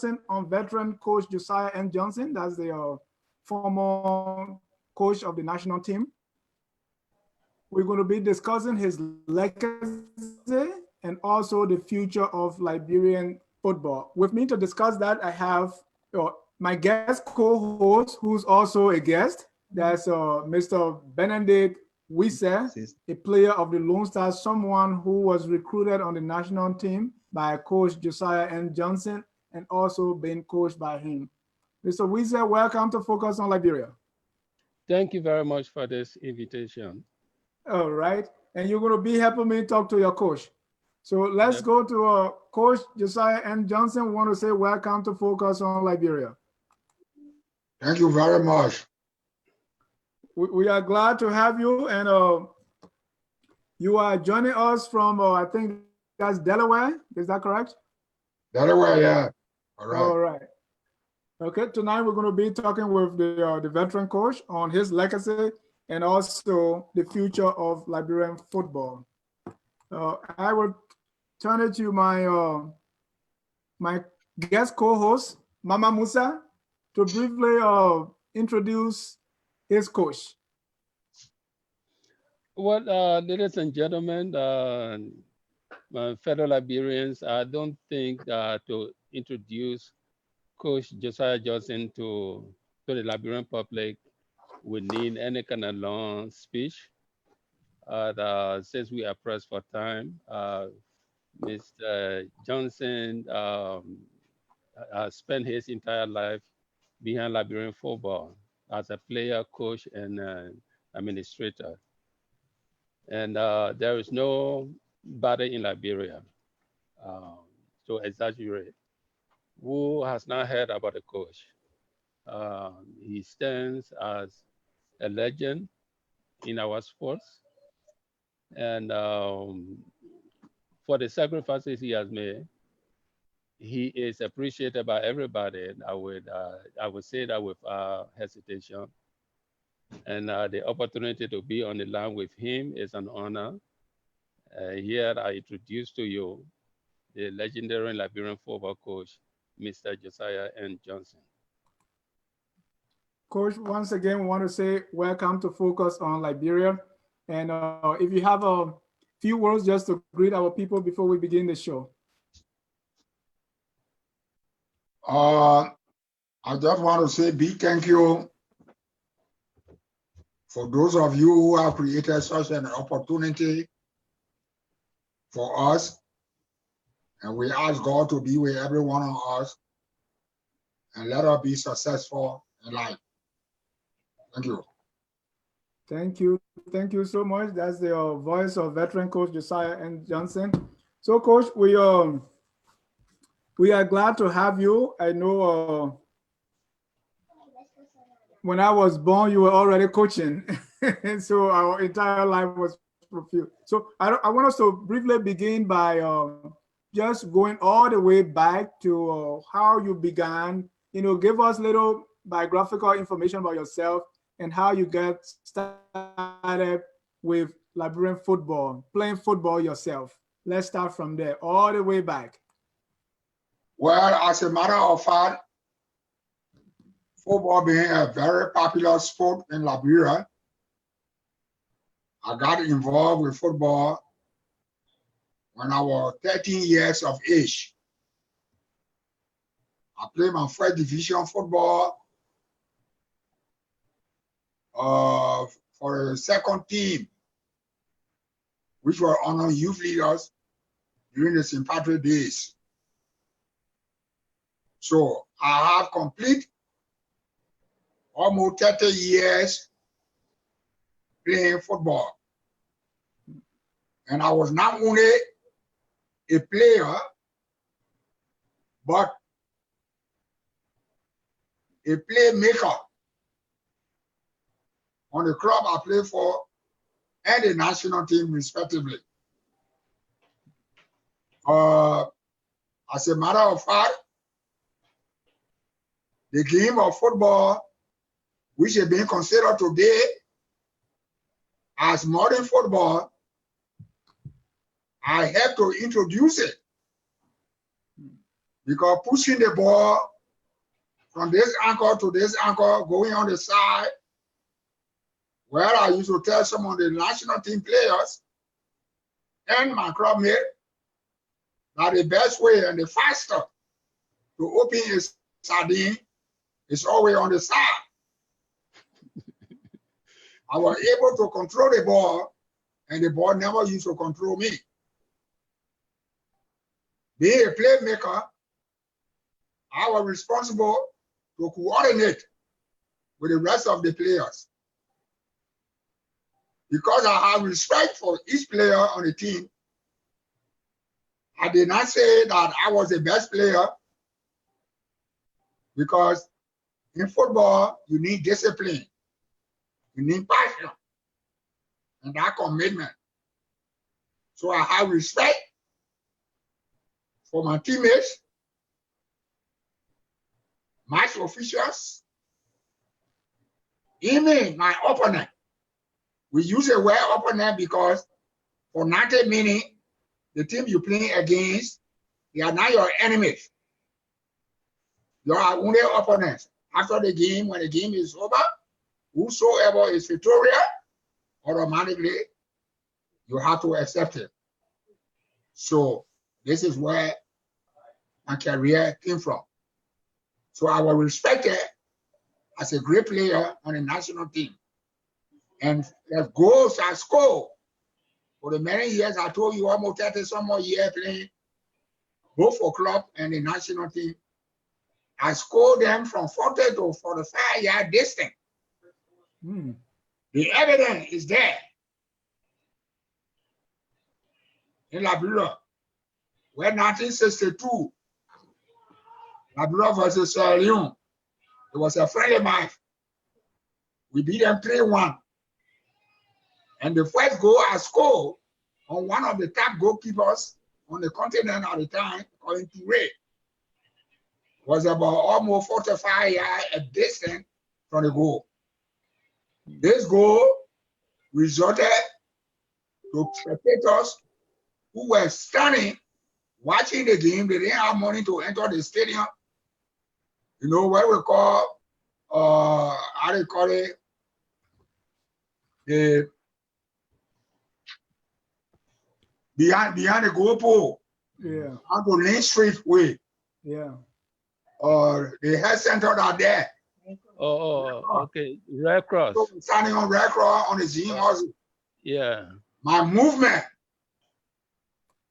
discussing on veteran coach Josiah N. Johnson. That's the former coach of the national team. We're going to be discussing his legacy and also the future of Liberian football. With me to discuss that, I have my guest co-host, who's also a guest. That's Mr. Benedict Wise, a player of the Lone Stars, someone who was recruited on the national team by Coach Josiah N. Johnson and also been coached by him. Mr. Wise, welcome to Focus on Liberia. Thank you very much for this invitation. All right. And you're going to be helping me talk to your coach. So let's go to Coach Josiah N. Johnson. Want to say welcome to Focus on Liberia. Thank you very much. We are glad to have you. And you are joining us from, I think that's Delaware. Is that correct? Delaware, yeah. All right. All right. Okay, tonight we're going to be talking with the veteran coach on his legacy and also the future of Liberian football. I will turn it to my my guest co-host, Mama Musa, to briefly introduce his coach. Well, ladies and gentlemen, my fellow Liberians, I don't think to introduce Coach Josiah Johnson to the Liberian public we need any kind of long speech. Since we are pressed for time, Mr. Johnson spent his entire life behind Liberian football as a player, coach, and administrator. And there is no body in Liberia to exaggerate who has not heard about the coach. He stands as a legend in our sports, and for the sacrifices he has made, he is appreciated by everybody. And I would say that with hesitation. And the opportunity to be on the line with him is an honor. Here I introduce to you the legendary Liberian football coach, Mr. Josiah N. Johnson. Coach, once again, we want to say welcome to Focus on Liberia. And if you have a few words just to greet our people before we begin the show. I just want to say big thank you for those of you who have created such an opportunity for us. And we ask God to be with every one of us and let us be successful in life. Thank you. Thank you. Thank you so much. That's the voice of veteran coach Josiah N. Johnson. So, Coach, we are glad to have you. I know when I was born, you were already coaching. And so our entire life was fulfilled. So I want us to briefly begin by just going all the way back to how you began. You know, give us little biographical information about yourself and how you get started with Liberian football, playing football yourself. Let's start from there, all the way back. Well, as a matter of fact, football being a very popular sport in Liberia, I got involved with football when I was 13 years of age. I played my first division football for the second team, which were honor youth leaders during the St. Patrick's days. So I have complete almost 30 years playing football. And I was not only a player, but a playmaker on the club I play for and the national team respectively. As a matter of fact, the game of football, which is being considered today as modern football, I have to introduce it Because pushing the ball from this ankle to this ankle, going on the side, where I used to tell some of the national team players and my club mate that the best way and the faster to open a sardine is always on the side. I was able to control the ball, and the ball never used to control me. Being a playmaker, I was responsible to coordinate with the rest of the players. Because I have respect for each player on the team, I did not say that I was the best player, because in football, you need discipline, you need passion, and that commitment. So I have respect for my teammates, match officials, even my opponent. We use the word opponent because for 90 minutes, the team you're playing against, they are not your enemies. You are only opponents. After the game, when the game is over, whosoever is victorious, automatically, you have to accept it. So this is where my career came from. So I was respected as a great player on the national team. And the goals I scored for the many years, I told you, almost 30 some more years playing, both for club and the national team. I scored them from 40 to 45-yard distance. The evidence is there. In Liberia, where 1962, Liberia versus Sierra Leone, it was a friendly match. We beat them 3-1. And the first goal I scored on one of the top goalkeepers on the continent at the time, according to Ray, was about almost 45 yards a distance from the goal. This goal resulted to spectators who were standing watching the game. They didn't have money to enter the stadium. You know what we call, how they call it, the behind the goal pole. Yeah. On the Lane Street way. Yeah. The health center are there. Okay. Red Cross. So standing on Red Cross on the Zine also. Yeah. My movement,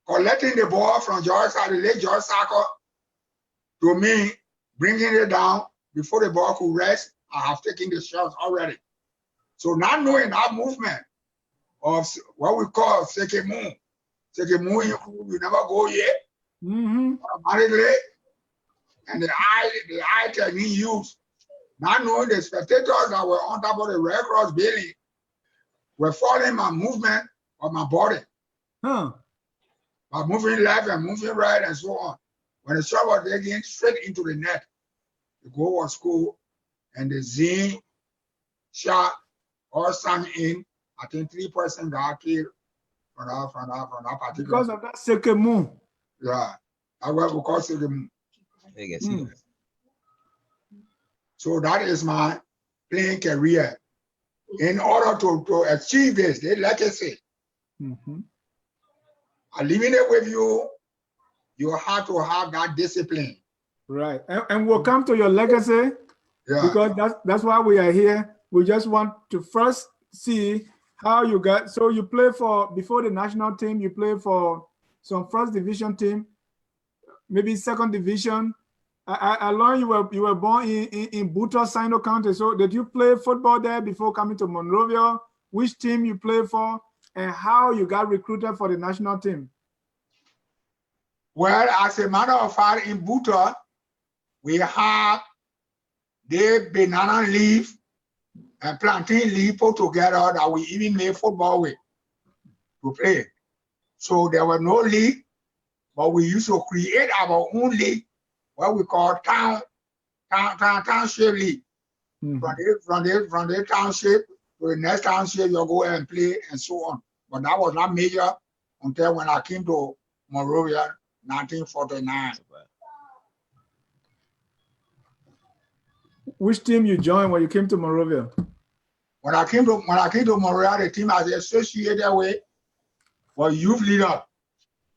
collecting the ball from Josiah, the late Josiah, to me, bringing it down before the ball could rest, I have taken the shots already. So not knowing that movement of what we call Sekemu, you never go yet. Automatically, and the eye technique used, not knowing the spectators that were on top of the Red Cross building were following my movement of my body. By moving left and moving right and so on. When the shot was taken straight into the net, the goal was scored, and the Zine shot all sang in. I think 3 persons got killed from that particular. Because of that Sekemu. Yeah, that's what we call Sekemu. So that is my playing career. In order to achieve this, the legacy, I'm leaving it with you. You have to have that discipline. Right, and we'll come to your legacy, because that's why we are here. We just want to first see how you got. So you play for, before the national team, you play for some first division team, maybe second division. I learned you were born in Buto, Sino County. So did you play football there before coming to Monrovia? Which team you play for, and how you got recruited for the national team? Well, as a matter of fact, in Buto, we have the banana leaf and plantain leaf put together that we even made football with to play. So there was no league, but we used to create our own league, what we call township league. From the township to the next township, you go and play and so on. But that was not major until when I came to Monrovia, 1949. which team you joined when you came to Monrovia? When I came to Monrovia, the team I was associated with was youth leader,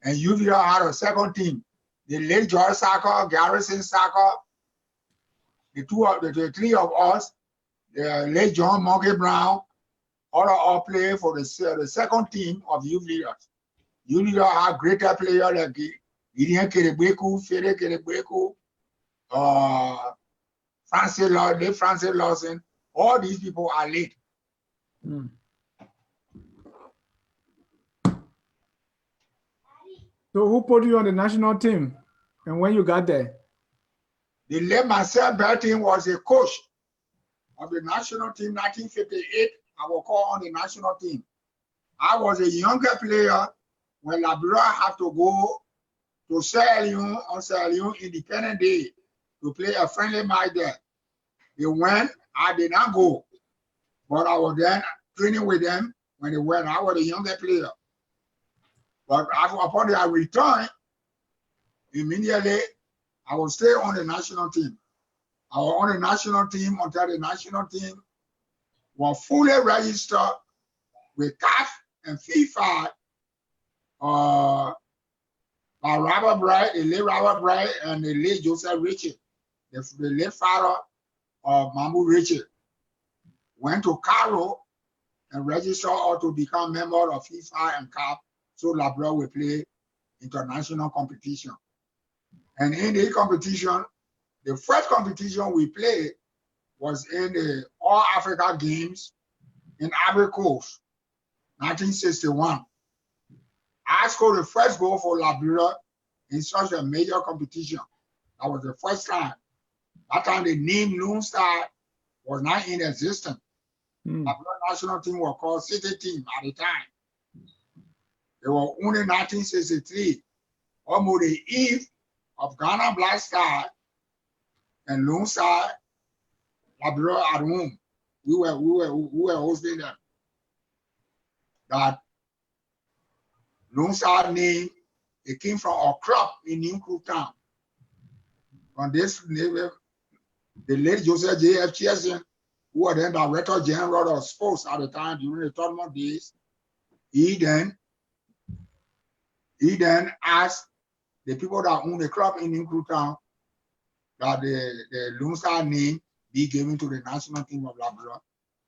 and youth leader had a second team. The late George Soccer, Garrison Soccer, the three of us, the late John Monkey Brown, all play for the second team of youth leaders. Youth leaders have greater players like Gideon Kerebeku, Fede Kerebeku, Francis Lawson. All these people are late. Hmm. So who put you on the national team and when you got there? The late Marcel Bertin was a coach of the national team 1958. I was called on the national team. I was a younger player when Liberia had to go to Sierra Leone on Sierra Leone Independence Day to play a friendly match there. They went, I did not go, but I was then training with them when they went. I was a younger player. But upon their return, immediately I will stay on the national team. I was on the national team until the national team was fully registered with CAF and FIFA by Robert Bright, the late Robert Bright, and the late Joseph Richard, the late father of Mambu Richard. Went to Cairo and registered or to become member of FIFA and CAF, so Liberia will play international competition. And in the competition, the first competition we played was in the All Africa Games in Ivory Coast, 1961. I scored the first goal for Liberia in such a major competition. That was the first time. That time the name Lone Star was not in existence. Liberia national team was called City Team at the time. It was only 1963, almost the eve of Ghana Black Star and Lone Star, Liberia at home. We were hosting them. That Lone Star name, it came from our club in New Crook Town. From this, the late Joseph J.F. Cheslin, who was then Director General of Sports at the time during the tournament days, he then asked the people that own the club in New Crook Town that the Lone Star name be given to the national team of Liberia,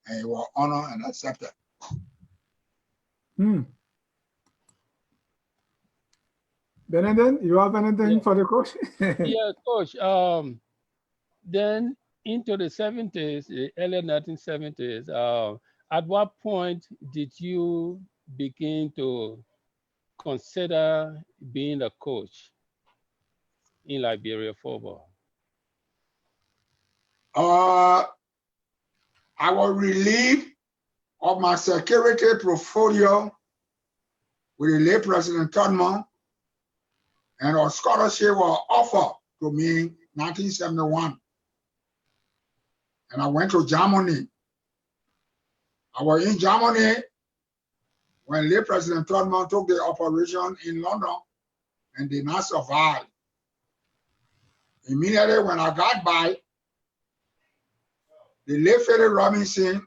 and it was honored and accepted. Benedict, you have anything for the coach? Yeah, coach. Then into the 70s, the early 1970s, at what point did you begin to consider being a coach in Liberia football? I was relieved of my security portfolio with the late President Todman, and a scholarship was offered to me in 1971. And I went to Germany. I was in Germany when late President Todman took the operation in London and did not survive. Immediately when I got back, the late Philip Robinson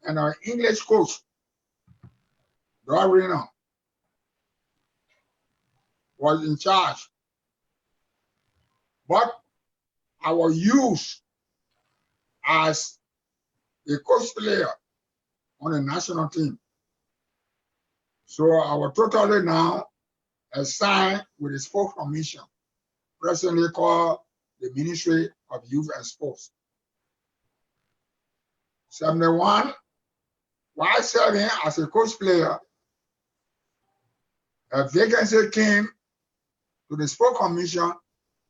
and our English coach, Dorina, was in charge. But I was used as a coach player on the national team. So I was totally now assigned with the Sports Commission, presently called the Ministry of Youth and Sports. 71, while serving as a coach player, a vacancy came to the Sports Commission,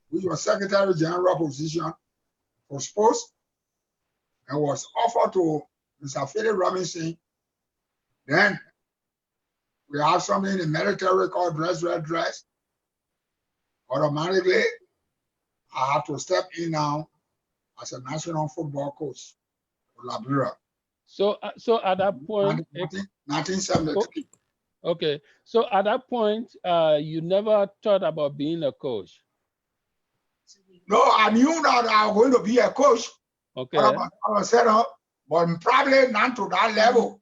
which was Secretary General position for sports, and was offered to Mr. Philip Robinson. Then we have something in the military called dress, red dress. Automatically, I have to step in now as a national football coach for Liberia. So at that point, 1973. Okay, so at that point, you never thought about being a coach? No, I knew that I was going to be a coach. Okay. I was set up, but probably not to that level.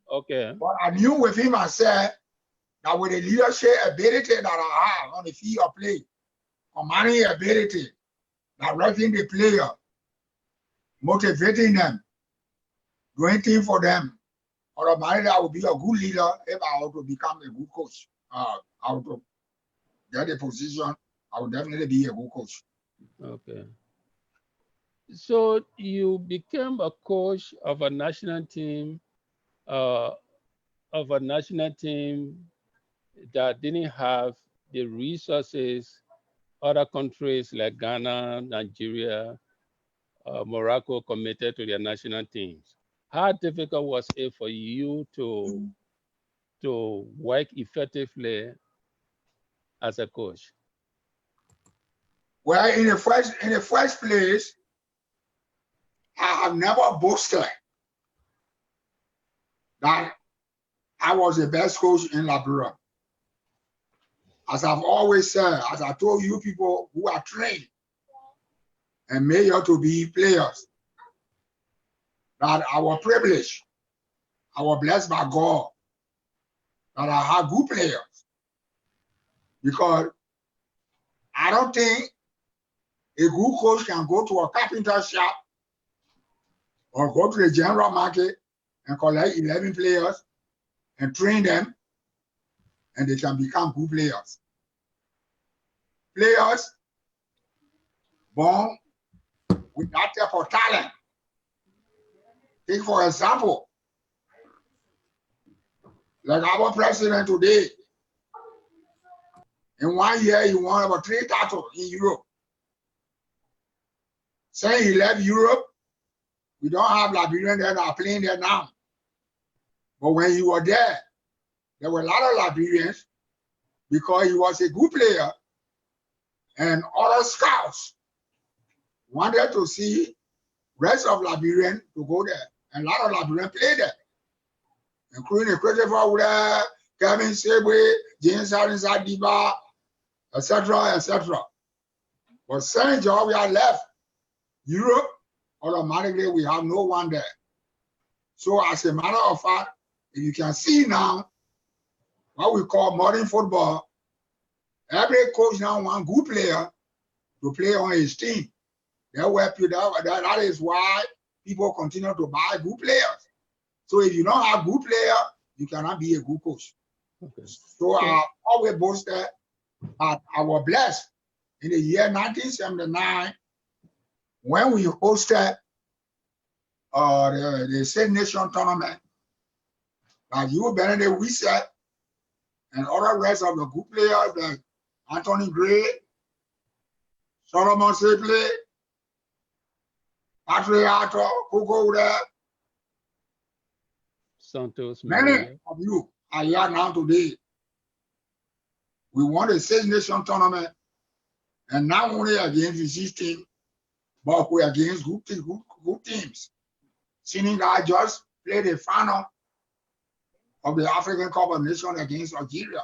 Okay. But I knew within myself that with the leadership ability that I have on the field of play, commanding ability, directing the player, motivating them, doing things for them, automatically I will be a good leader if I want to become a good coach. I want to get a position, I will definitely be a good coach. Okay. So you became a coach of a national team, that didn't have the resources other countries like Ghana, Nigeria, Morocco committed to their national teams. How difficult was it for you to work effectively as a coach? Well, in the first place, I have never boasted that I was the best coach in Liberia. As I've always said, as I told you people who are trained and made you to be players, that I was privileged, I was blessed by God, that I have good players. Because I don't think a good coach can go to a carpenter shop or go to the general market and collect 11 players and train them, and they can become good players. Players born with that type of talent. Take for example, like our president today, in 1 year he won about 3 titles in Europe. Since he left Europe, we don't have Liberians that are playing there now. But when he was there were a lot of Liberians because he was a good player, and other scouts wanted to see rest of Liberian to go there. And a lot of Liberians played there, including Christopher Wood, Kevin Sebwe, James Sadiba, etc., etc. But since Georgia left Europe, automatically we have no one there. So as a matter of fact, if you can see now what we call modern football, every coach now wants good player to play on his team. That is why people continue to buy good players. So if you don't have good player, you cannot be a good coach. Okay. So I always boasted that I was blessed in the year 1979 when we hosted the Six Nation tournament. Like you, Benedict Wissett, and other rest of the good players like Anthony Gray, Solomon Sibley, Patrick Arthur, Coco there. Santos. Many of you are here now today. We won the Six Nation tournament, and not only against the 16, but we against good teams. Seeing that I just played the final of the African Cup of Nations against Algeria.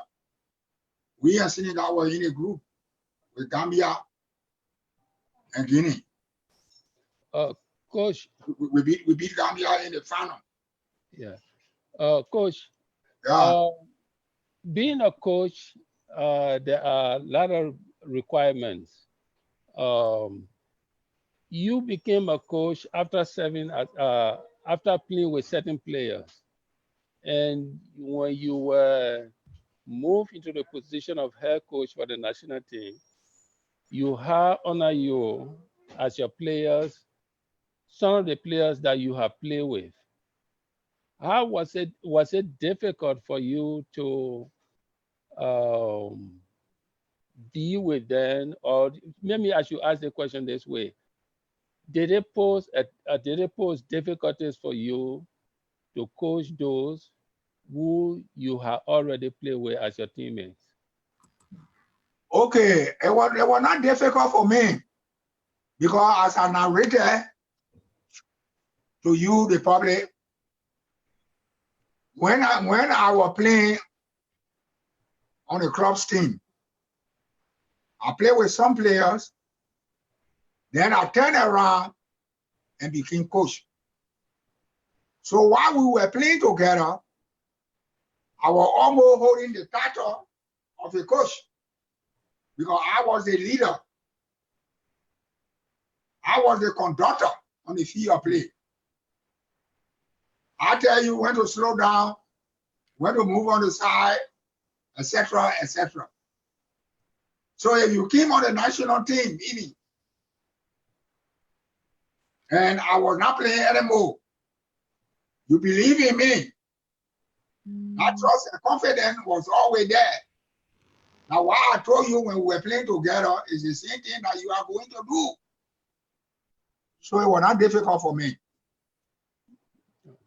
We and Senegal were in a group with Gambia and Guinea. Coach. We beat Gambia in the final. Yeah. Coach, Yeah. Being a coach, there are a lot of requirements. You became a coach after serving after playing with certain players. And when you were moved into the position of head coach for the national team, you have under you as your players, some of the players that you have played with. How was it difficult for you to deal with them? Or maybe I should ask the question this way: did it pose difficulties for you to coach those who you have already played with as your teammates? Okay, it was not difficult for me because as I narrated to you, the public, when I was playing on the club's team, I played with some players Then I turned around and became coach. So while we were playing together, I was almost holding the title of a coach because I was the leader. I was the conductor on the field of play. I tell you when to slow down, when to move on the side, etc., etc. So if you came on the national team, even, and I was not playing anymore, you believe in me. That trust and confidence was always there. Now, what I told you when we were playing together is the same thing that you are going to do. So it was not difficult for me.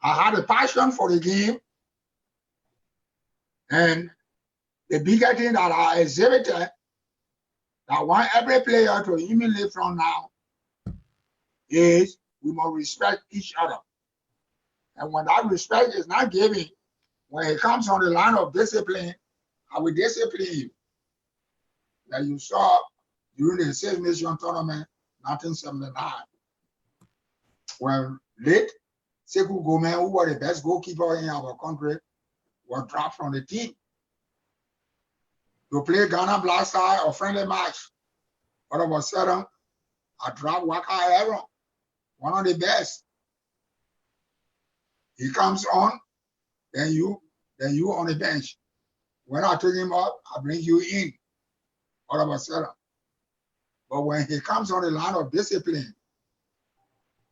I had a passion for the game, and the bigger thing that I exhibited, that I want every player to emulate from now, is we must respect each other. And when that respect is not given, when it comes on the line of discipline, I will discipline you. That you saw during the Six Nations tournament, 1979, when late Sekou Gomen, who was the best goalkeeper in our country, was dropped from the team to play Ghana Black Star or friendly match. All of a sudden, I dropped Waka Aaron, one of the best. He comes on, then you on the bench. When I take him up, I bring you in. All of a sudden. But when he comes on the line of discipline,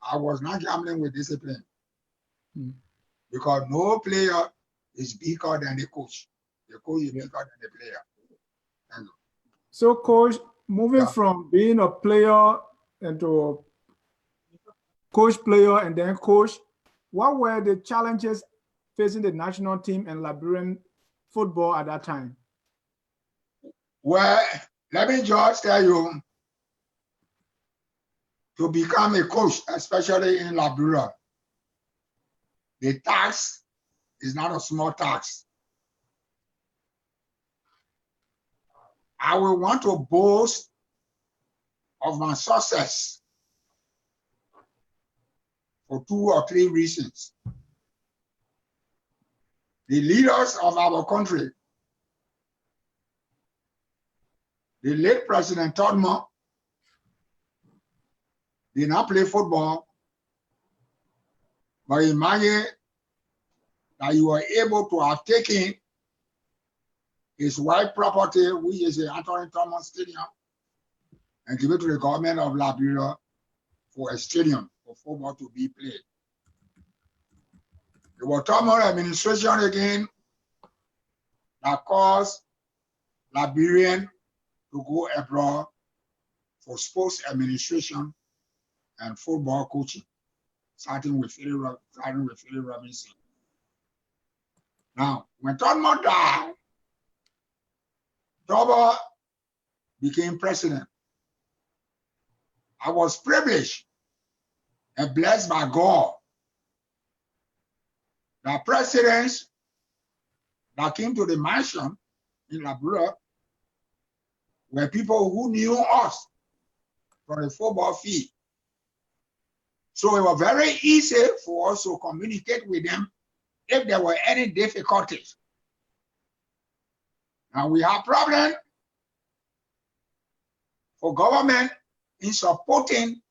I was not gambling with discipline. Because no player is bigger than the coach. The coach is bigger than the player. So, coach, moving from being a player into a coach player and then coach, what were the challenges facing the national team and Liberian football at that time? Well, let me just tell you, to become a coach, especially in Liberia, the tax is not a small tax. I will want to boast of my success for 2 or 3 reasons. The leaders of our country, the late President Todman, did not play football, but imagine that you were able to have taken his white property, which is the Anthony Thomas Stadium, and give it to the government of Liberia for a stadium for football to be played. It was Thomas administration again that caused Liberian to go abroad for sports administration and football coaching, starting with Philly Robinson. Now, when Todman died, Toba became president. I was privileged and blessed by God that presidents that came to the mansion in Liberia were people who knew us from the football field. So it was very easy for us to communicate with them if there were any difficulties. Now we have problem for government in supporting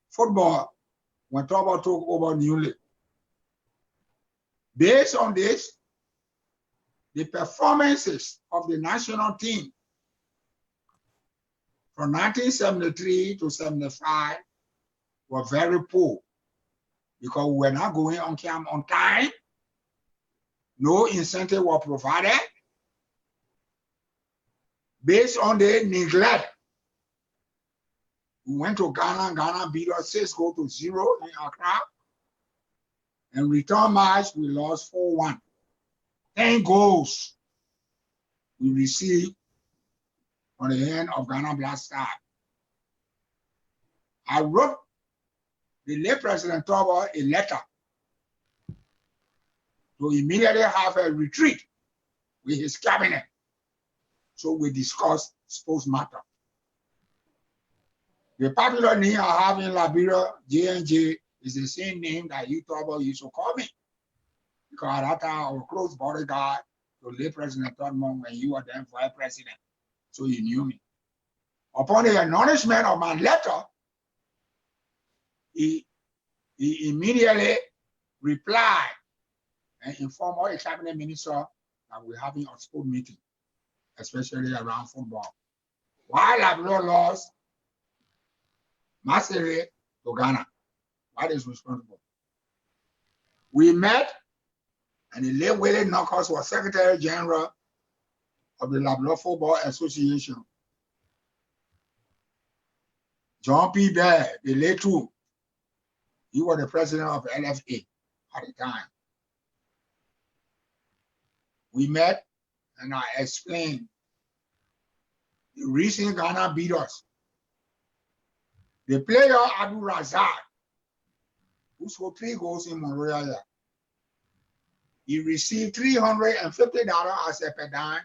football when Toba took over newly. Based on this, the performances of the national team from 1973 to 75 were very poor because we were not going on camp on time. No incentive was provided. Based on the neglect, we went to Ghana. Ghana beat us 6-0 in Accra. And return match, we lost 4-1. 10 goals we received from the hand of Ghana Black Star. I wrote the late President Toba a letter to immediately have a retreat with his cabinet. So we discussed sports matter. The popular name I have in Liberia, J&J, is the same name that you trouble used to call me. Because at that time, I was close bodyguard to late President Thurman when you were then vice president. So you knew me. Upon the acknowledgement of my letter, he immediately replied and informed all the cabinet minister that we're having a sport meeting, especially around football. Why Liberia lost massively to Ghana? What is responsible? We met, and the late Willie Knuckles was Secretary General of the Liberia Football Association. John P. Bear, the late two, he was the president of LFA at the time. We met, and I explained the reason Ghana beat us. The player Abu Razak, who scored 3 goals in Monrovia, he received $350 as a per dime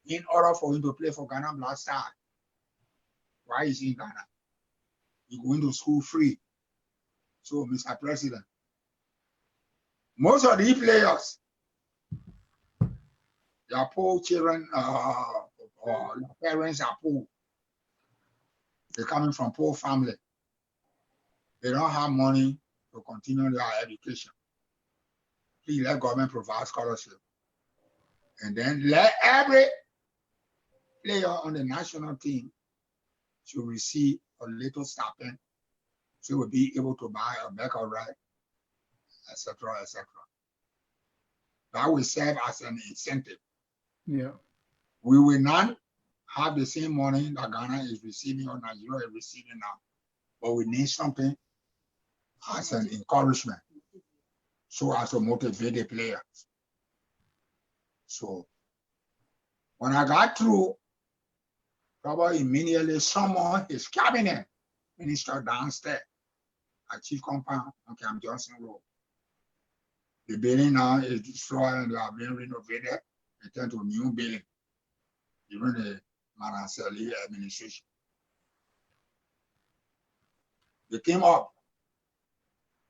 in order for him to play for Ghana Black Stars. Why is he in Ghana? He's going to school free. So, Mr. President, most of these players, their poor children, or their parents are poor. They're coming from poor family. They don't have money to continue their education. Please let government provide scholarship. And then let every player on the national team should receive a little stipend so we'll be able to buy a bag of rice, etc., etc. That will serve as an incentive. Yeah. We will not have the same money that Ghana is receiving or Nigeria is receiving now, but we need something as an encouragement so as to motivate the players. So when I got through, probably immediately summoned his cabinet minister downstairs at Chief Compound on Camp Johnson Road. The building now is destroyed and they are being renovated and turned to a new building, even the Manasseh administration. They came up.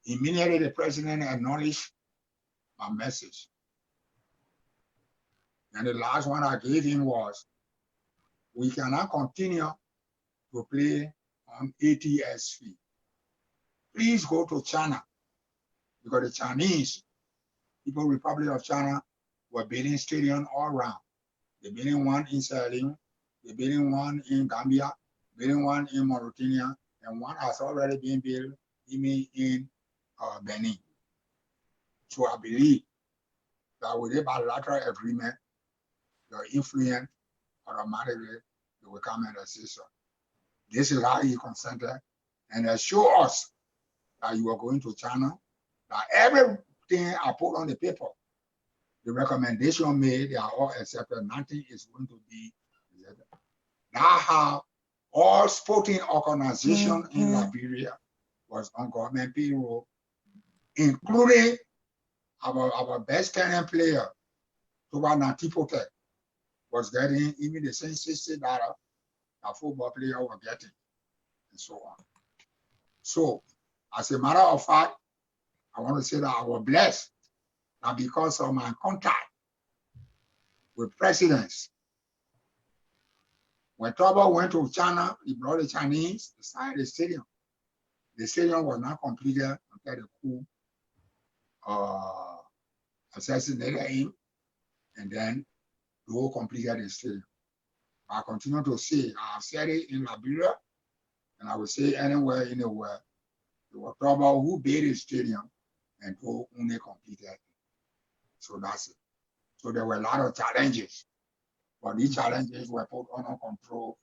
Immediately the president acknowledged my message. And the last one I gave him was, we cannot continue to play on ATS fee. Please go to China, because the Chinese, People's Republic of China, were building stadiums all around. They're building one in Sierra Leone, they're building one in Gambia, building one in Mauritania, and one has already been built even in Benin. So I believe that with a bilateral agreement, the influence automatically will come and assist us. This is how he consented and assure us that you are going to China, that everything I put on the paper, the recommendation made, they are all accepted. Nothing is going to be accepted. That's how all sporting organizations in Liberia was on government payroll, including our best talent player, Toba Natipote, was getting even the same $60 a football player was getting, and so on. So, as a matter of fact, I want to say that I was blessed that because of my contact with presidents, when trouble went to China, he brought the Chinese to sign the stadium. The stadium was not completed until the coup assassinated him, and then the whole completed the stadium. I continue to say, I have said it in Liberia, and I will say anywhere in the world, there was trouble who built the stadium and who only completed it. So that's it. So there were a lot of challenges, but these challenges were put under control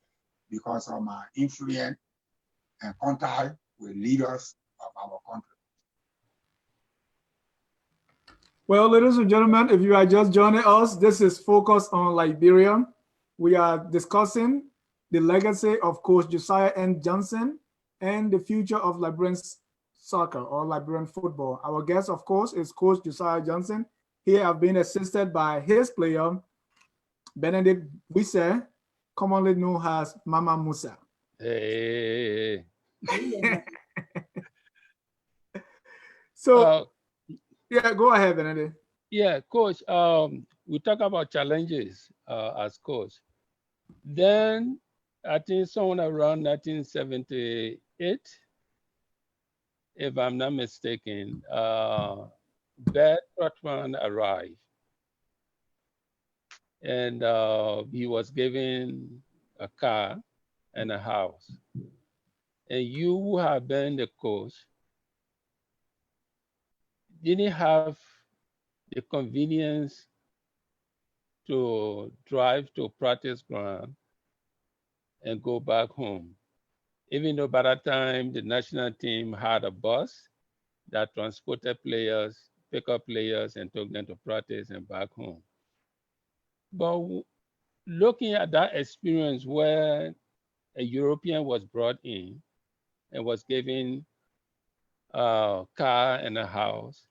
because of my influence and contact with leaders of our country. Well, ladies and gentlemen, if you are just joining us, this is Focus on Liberia. We are discussing the legacy of Coach Josiah N. Johnson and the future of Liberian soccer or Liberian football. Our guest, of course, is Coach Josiah Johnson. He has been assisted by his player, Benedict Wisse, commonly known as Mama Musa. Hey. So yeah, go ahead, Benedict. Yeah, coach. We talk about challenges as coach. Then I think someone around 1978, if I'm not mistaken, Bert Trotman arrived, and he was given a car and a house. And you who have been the coach didn't have the convenience to drive to practice ground and go back home. Even though by that time the national team had a bus that transported players, pick up players, and took them to practice and back home. But looking at that experience where a European was brought in and was given a car and a house,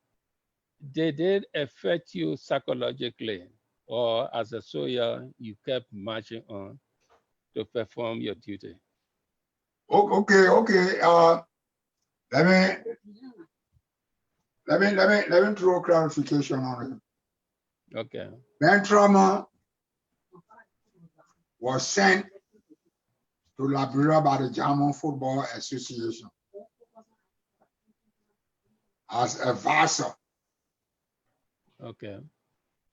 did it affect you psychologically? Or as a soldier, you kept marching on to perform your duty? Okay. Let me throw clarification on it. Okay. Ben Trauma was sent to Liberia by the German Football Association as a vassal Okay.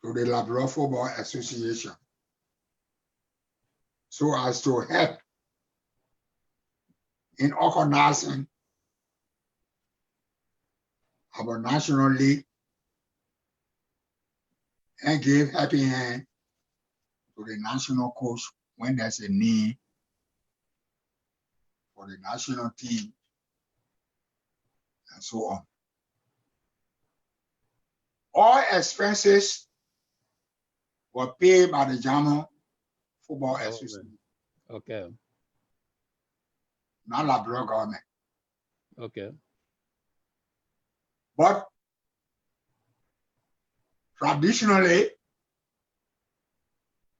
to the Liberia Football Association, so as to help in organizing our national league and give helping hand to the national coach when there's a need for the national team and so on. All expenses were paid by the German Football Association, Okay. not Liberia government. Okay. But traditionally,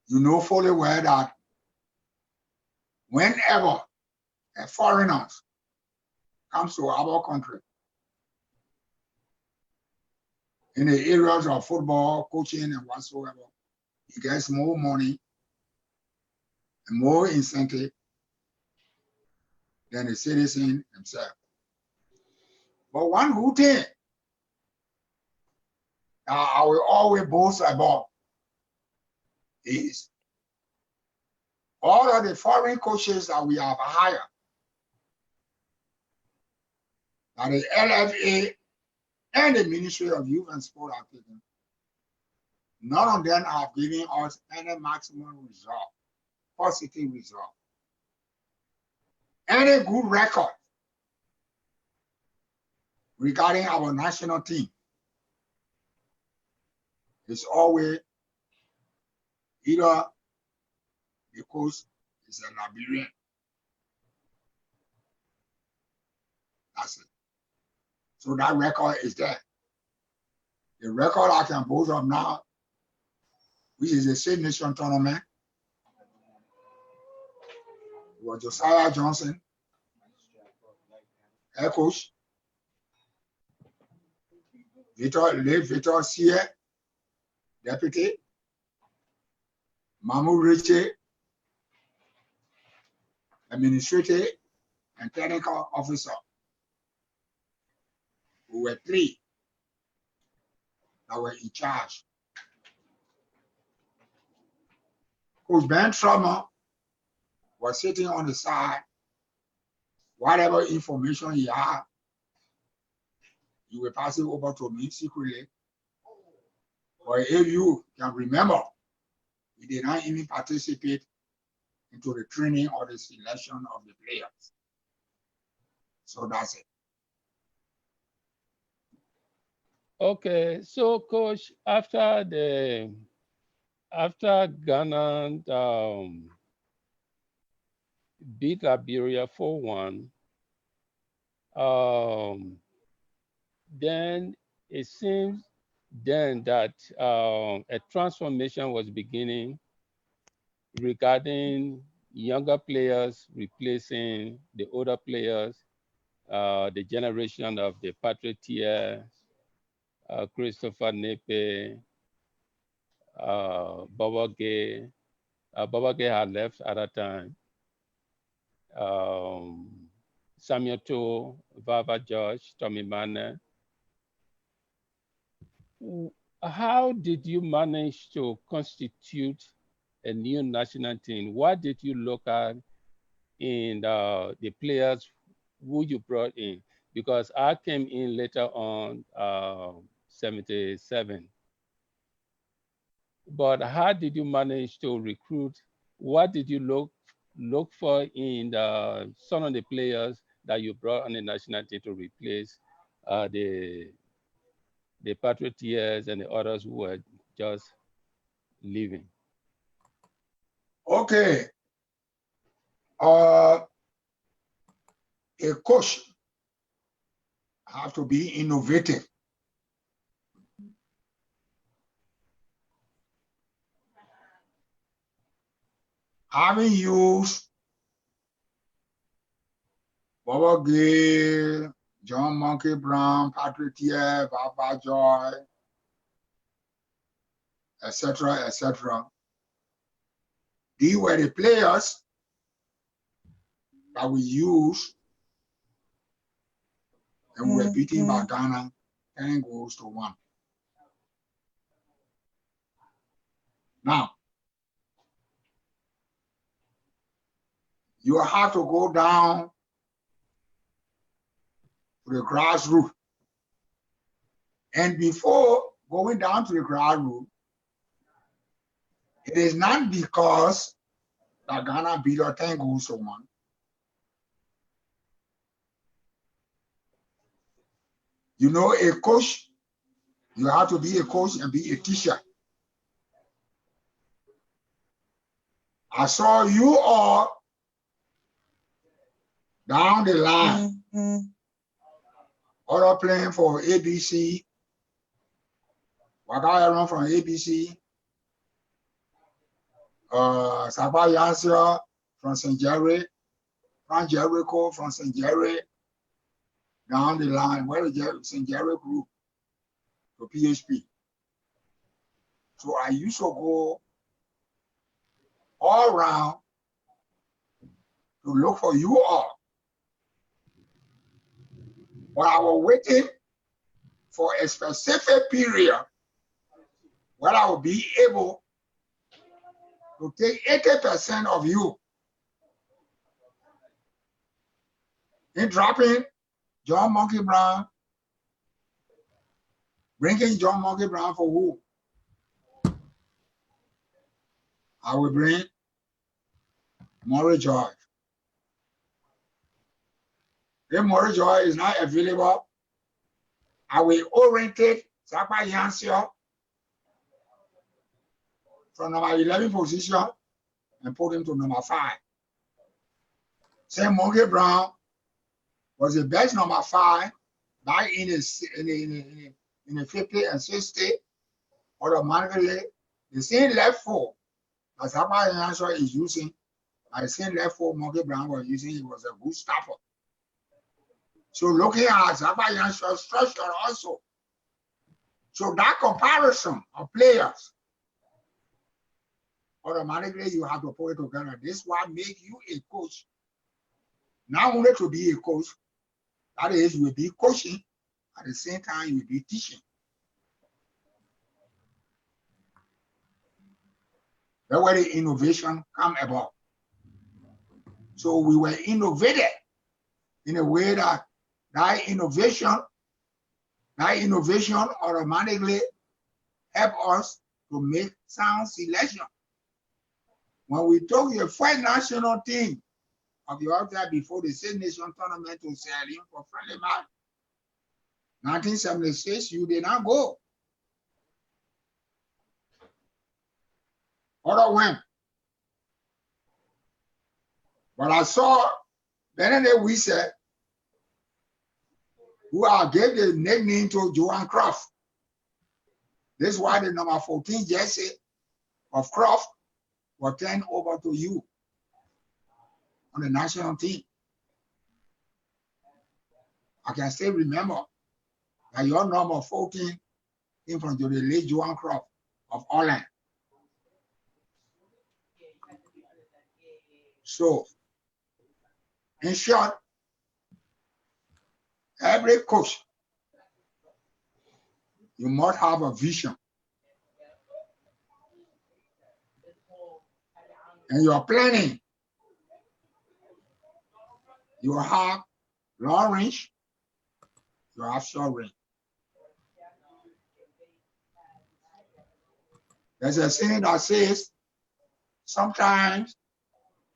you know fully well that whenever a foreigner comes to our country in the areas of football, coaching, and whatsoever, he gets more money and more incentive than the citizen himself. But one good thing I will always boast about is all of the foreign coaches that we have hired, that the LFA and the Ministry of Youth and Sport have taken, none of them have given us any maximum result, positive result, any good record regarding our national team. It's always either the coach is a Liberian. That's it. So that record is there. The record I can boast of now, which is the Six Nation tournament, was Josiah Johnson, head coach, Victor Sier, deputy, Mamu Riche, administrative and technical officer. We were three that were in charge. Coach Ben Trauma was sitting on the side. Whatever information he had, he will pass it over to me secretly. But if you can remember, he did not even participate into the training or the selection of the players. So that's it. Okay. So, coach, after Ghana beat Liberia 4-1, then it seems then that a transformation was beginning regarding younger players replacing the older players, the generation of the Patriotiers, Christopher Nepe, Baba Gay. Baba Gay had left at that time. Samuel To, Vava George, Tommy Mann. How did you manage to constitute a new national team? What did you look at in the players who you brought in? Because I came in later on, 77. But how did you manage to recruit? What did you look for in some of the players that you brought on the national team to replace the Patriotiers and the others who were just leaving? Okay. A coach have to be innovative. Having used Baba Gay, John Monkey Brown, Patrick Tier, Baba Joy, etc., etc. These were the players that we used, and we were beating by Ghana 10-1. Now, you have to go down to the grassroots. And before going down to the grassroots, it is not because that Ghana beat us 10-1. You know, a coach, you have to be a coach and be a teacher. I saw you all down the line, other playing for ABC, Wakayaron from ABC, Saba Yansio from St. Jerry, Frank Jericho from St. Jerry, down the line, where the St. Jerry group to PHP. So I used to go all around to look for you all. But I was waiting for a specific period where I will be able to take 80% of you in dropping John Monkey Brown, bringing John Monkey Brown for who? I will bring Murray Joy. If Murray Joy is not available, I will orientate Sapa Yansio from number 11 position and put him to number 5. Say Monkey Brown was the best number 5 back in the 50 and 60. Automatically, the same left foot that Sapa Yansio is using, the same left foot Monkey Brown was using, he was a good stopper. So looking at Sapa Yansio structure also. So that comparison of players, automatically you have to put it together. This is what makes you a coach. Not only to be a coach, that is, you will be coaching, at the same time you will be teaching. That's where the innovation come about. So we were innovated in a way that innovation automatically help us to make sound selection. When we took the first national team of the outside before the Six Nation tournament to Sierra Leone for friendly match, 1976, you did not go. Other went. But I saw Benedict Wisse, who I gave the nickname to Joan Croft. This is why the number 14 jersey of Croft was turned over to you. on the national team. I can still remember that your number 14 came from the late Joan Croft of Holland. So, in short, every coach, you must have a vision. And you're planning. You have long range, you have short range. There's a saying that says, sometimes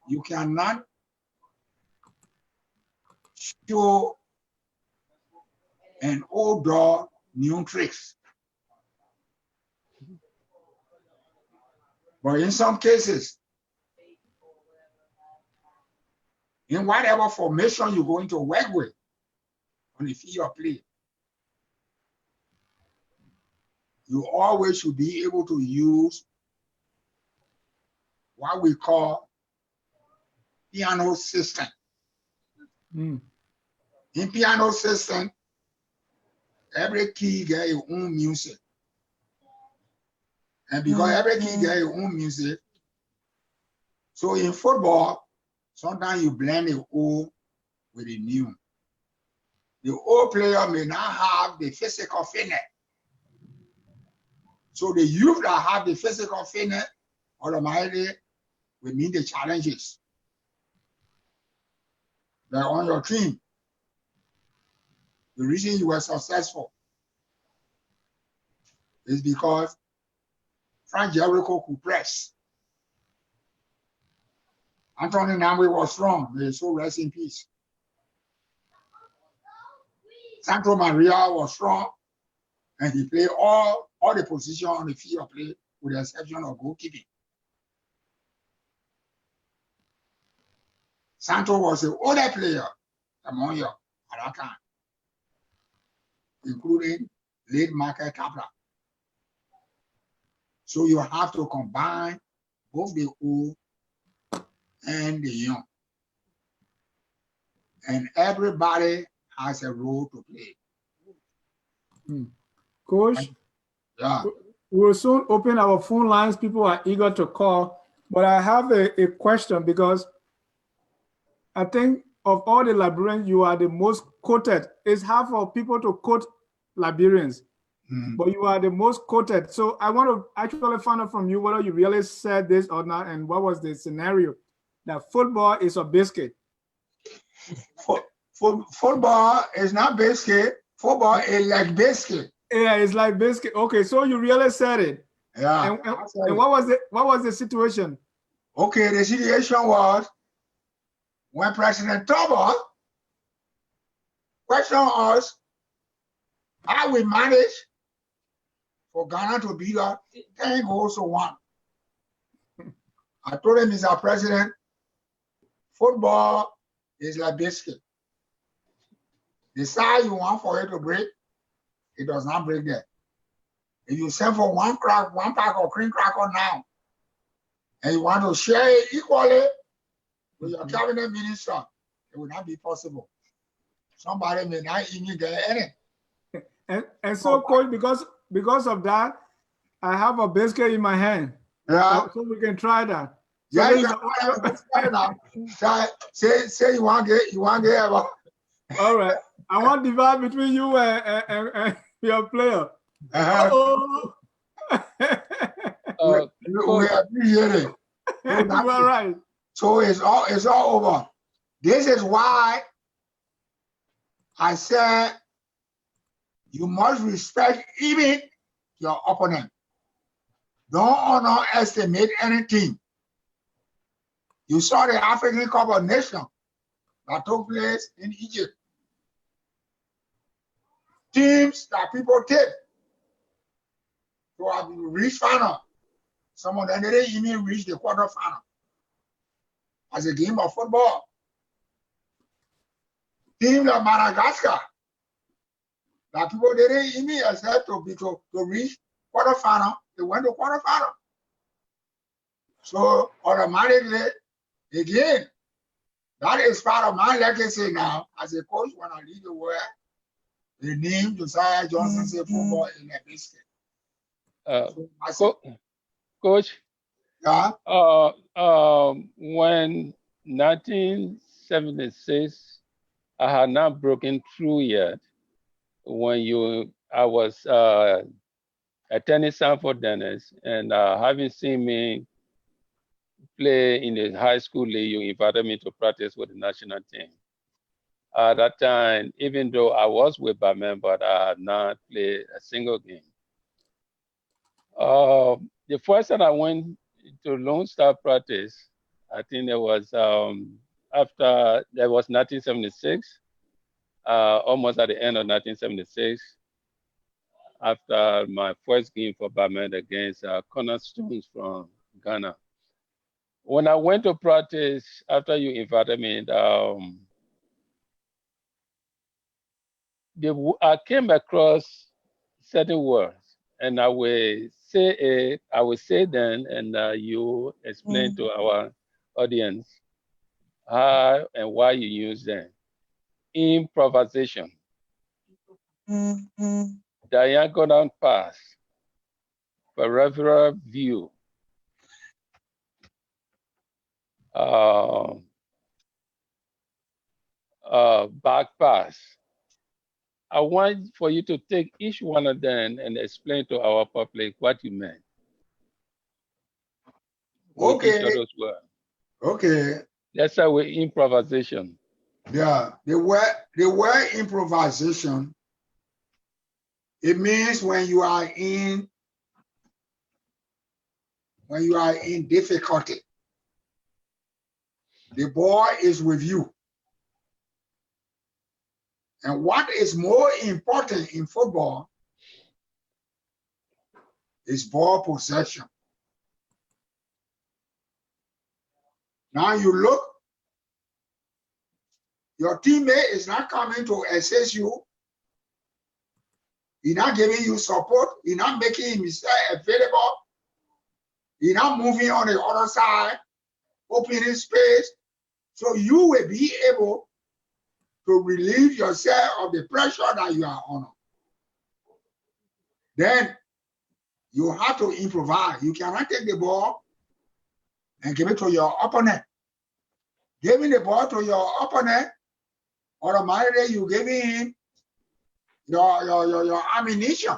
you cannot show an old dog new tricks. But in some cases, in whatever formation you're going to work with on the field of play, you always should be able to use what we call piano system. In piano system, every key gets your own music. And because every key gets your own music, so in football, sometimes you blend the old with the new. The old player may not have the physical fitness. So the youth that have the physical fitness automatically will meet the challenges. But on your team, the reason you were successful is because Frank Jericho could press. Anthony Namwe was strong. May his soul rest in peace. Sandro Maria was strong, and he played all the positions on the field of play with the exception of goalkeeping. Santo was the older player among you at that time, including late Michael Kaplan. So you have to combine both the old and the young. And everybody has a role to play. Coach, yeah, we'll soon open our phone lines. People are eager to call, but I have a question because I think of all the Liberians, you are the most quoted. It's hard for people to quote Liberians, but you are the most quoted. So I want to actually find out from you whether you really said this or not, and what was the scenario that football is a biscuit. Football is not biscuit. Football is like biscuit. Yeah, it's like biscuit. Okay, so you really said it. Yeah. And what was the situation? Okay, the situation was when President Tobo questioned us how we manage for Ghana to beat us 10 goals to 1. I told him, Mr. President, football is like biscuit. The size you want for it to break, it does not break there. If you send for one pack of cream cracker now, and you want to share it equally with your cabinet minister, it will not be possible. Somebody may not even get any. And so, Coach, because of that, I have a biscuit in my hand. Yeah. So we can try that. So Yeah, you can try it. Say you want to get about. All right. I want to divide between you and your player. We appreciate it. You are right. So it's all over. This is why I said you must respect even your opponent. Don't underestimate anything. You saw the African Cup of Nations that took place in Egypt. Teams that people take to have reached final. Some of them didn't even reach the quarterfinal as a game of football. Teams like Madagascar that people didn't even accept to reach quarterfinal. They went to quarterfinal. So automatically, again, That is part of my legacy now as a coach. When I leave the world, the name Josiah Johnson say football in a biscuit. Coach, yeah. When 1976, I had not broken through yet. When I was attending Sanford Dennis, and having seen me play in the high school league, you invited me to practice with the national team. At that time, even though I was with Batman, but I had not played a single game. The first time I went to Lone Star practice, I think it was after, that was 1976, almost at the end of 1976, after my first game for Batman against Cornerstones from Ghana. When I went to practice, after you invited me, I came across certain words, and I will say them, and you explain to our audience how and why you use them. Improvisation, diagonal pass, peripheral view, back pass. I want for you to take each one of them and explain to our public what you meant. Okay. Each of those words. Okay. Let's start with improvisation. Yeah, the word improvisation, it means when you are in difficulty. The ball is with you. And what is more important in football is ball possession. Now you look, your teammate is not coming to assist you. He's not giving you support. He's not making himself available. He's not moving on the other side, opening space. So you will be able to relieve yourself of the pressure that you are under. Then you have to improvise. You cannot take the ball and give it to your opponent. Giving the ball to your opponent, automatically you giving him your ammunition.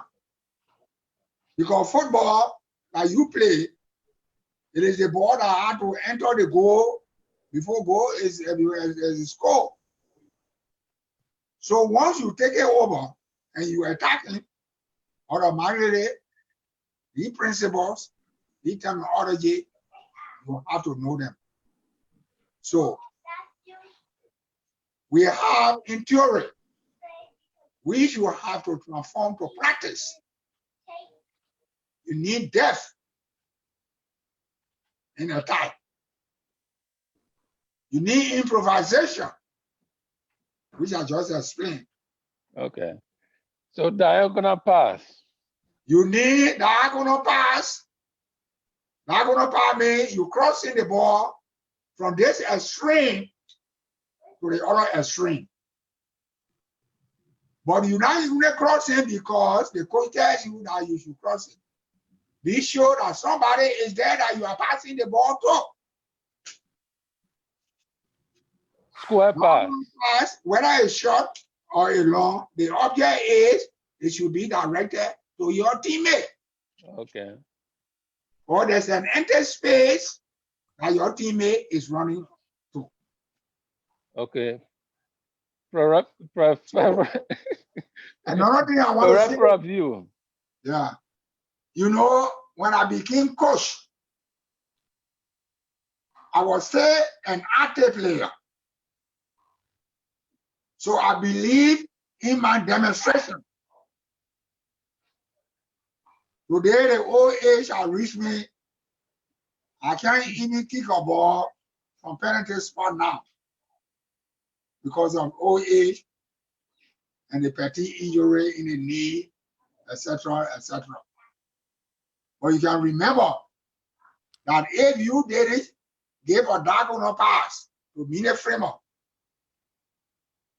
Because football that you play, it is the ball that has to enter the goal before goal is scored. So once you take it over and you attack him, automatically the principles, the terminology, you have to know them. So we have in theory, which you have to transform to practice. You need depth in attack. You need improvisation, which I just explained. Okay. So diagonal pass. You need diagonal pass. Diagonal pass means you crossing the ball from this extreme to the other extreme. But you're not even crossing because the coach tells you that you should cross it. Be sure that somebody is there that you are passing the ball to. Square pass. Whether it's short or a long, the object is it should be directed to your teammate. Okay. Or there's an empty space that your teammate is running to. Okay. Another thing I want to say. View. Yeah. You know, when I became coach, I was still an active player. So I believe in my demonstration. Today, the old age has reached me. I can't even kick a ball from penalty spot now because of old age and the petty injury in the knee, etc., etc. But you can remember that if you did it, give a diagonal pass to meet a framer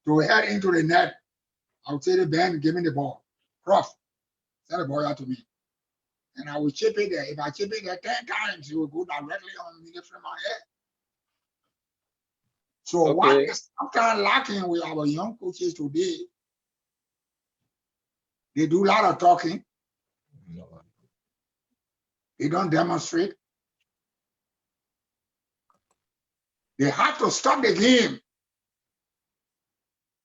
to head into the net. I would say the Ben, give me the ball. Prof, send the ball out to me. And I will chip it there. If I chip it there 10 times, it will go directly on the framer head. So Okay. what is sometimes lacking with our young coaches today, they do a lot of talking. They don't demonstrate. They have to stop the game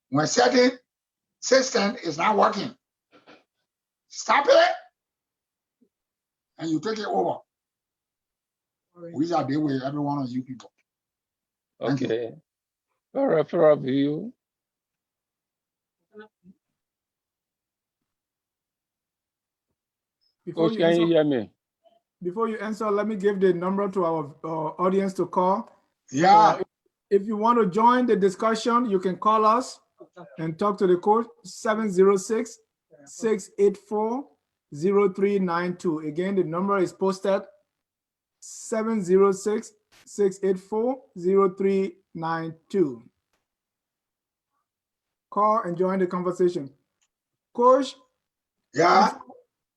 when certain system is not working. Stop it, and you take it over. Which are they with every one of you people. Thank you. Okay. For referral view. Before Coach, you can you answer, hear me? before you answer, let me give the number to our audience to call. Yeah. If you want to join the discussion, you can call us and talk to the coach, 706-684-0392. Again, the number is posted, 706-684-0392. Call and join the conversation. Coach, Yeah.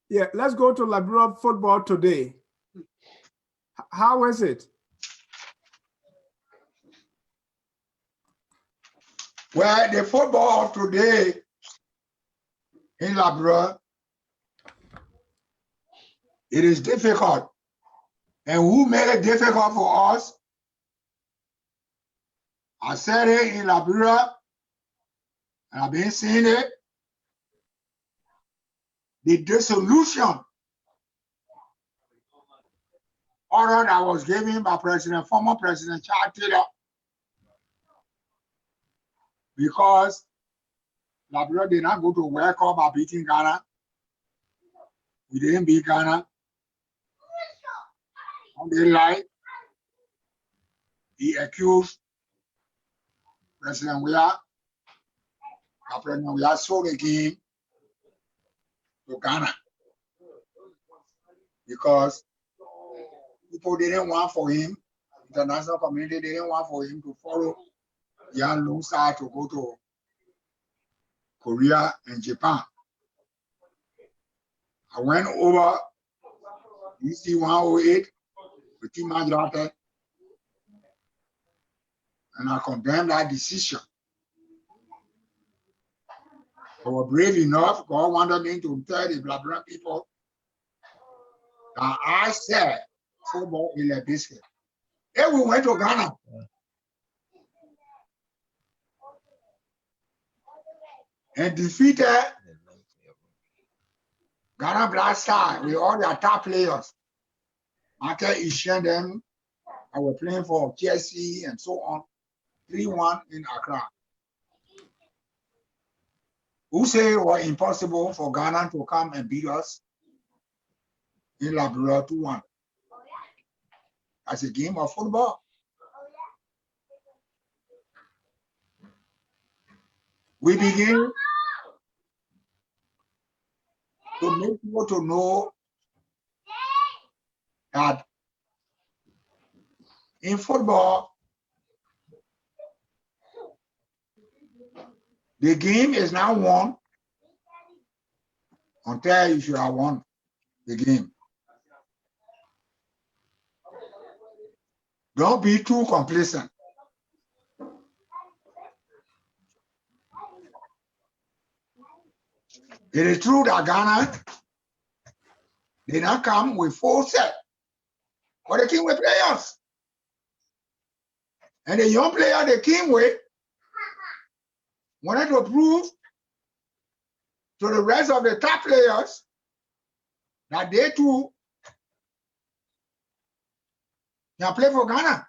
yeah, let's go to Liberia football today. How is it? Well, the football of today in Liberia, it is difficult. And who made it difficult for us? I said it in Liberia, and I've been seeing it. The dissolution order that was given by former President Charles Taylor, because Liberia did not go to World Cup by beating Ghana. We didn't beat Ghana. On the lie, he accused President Weah. President Weah sold the game to Ghana because people didn't want for him, international community didn't want for him to follow Yan Lungsa to go to Korea and Japan. I went over EC 108 with Team Mandrate, and I condemned that decision. I was brave enough, God wanted me to tell the Liberian people that I said football is a biscuit. Then we went to Ghana. And defeated Ghana Black Star with all their top players. Michael Ishen, them, I was playing for TSC and so on. 3-1 in Accra. Who say it was impossible for Ghana to come and beat us in Liberia 2-1? That's a game of football. We begin to make people to know that in football, the game is not won until you should have won the game. Don't be too complacent. It is true that Ghana did not come with full set, but they came with players. And the young player they came with wanted to prove to the rest of the top players that they too can play for Ghana.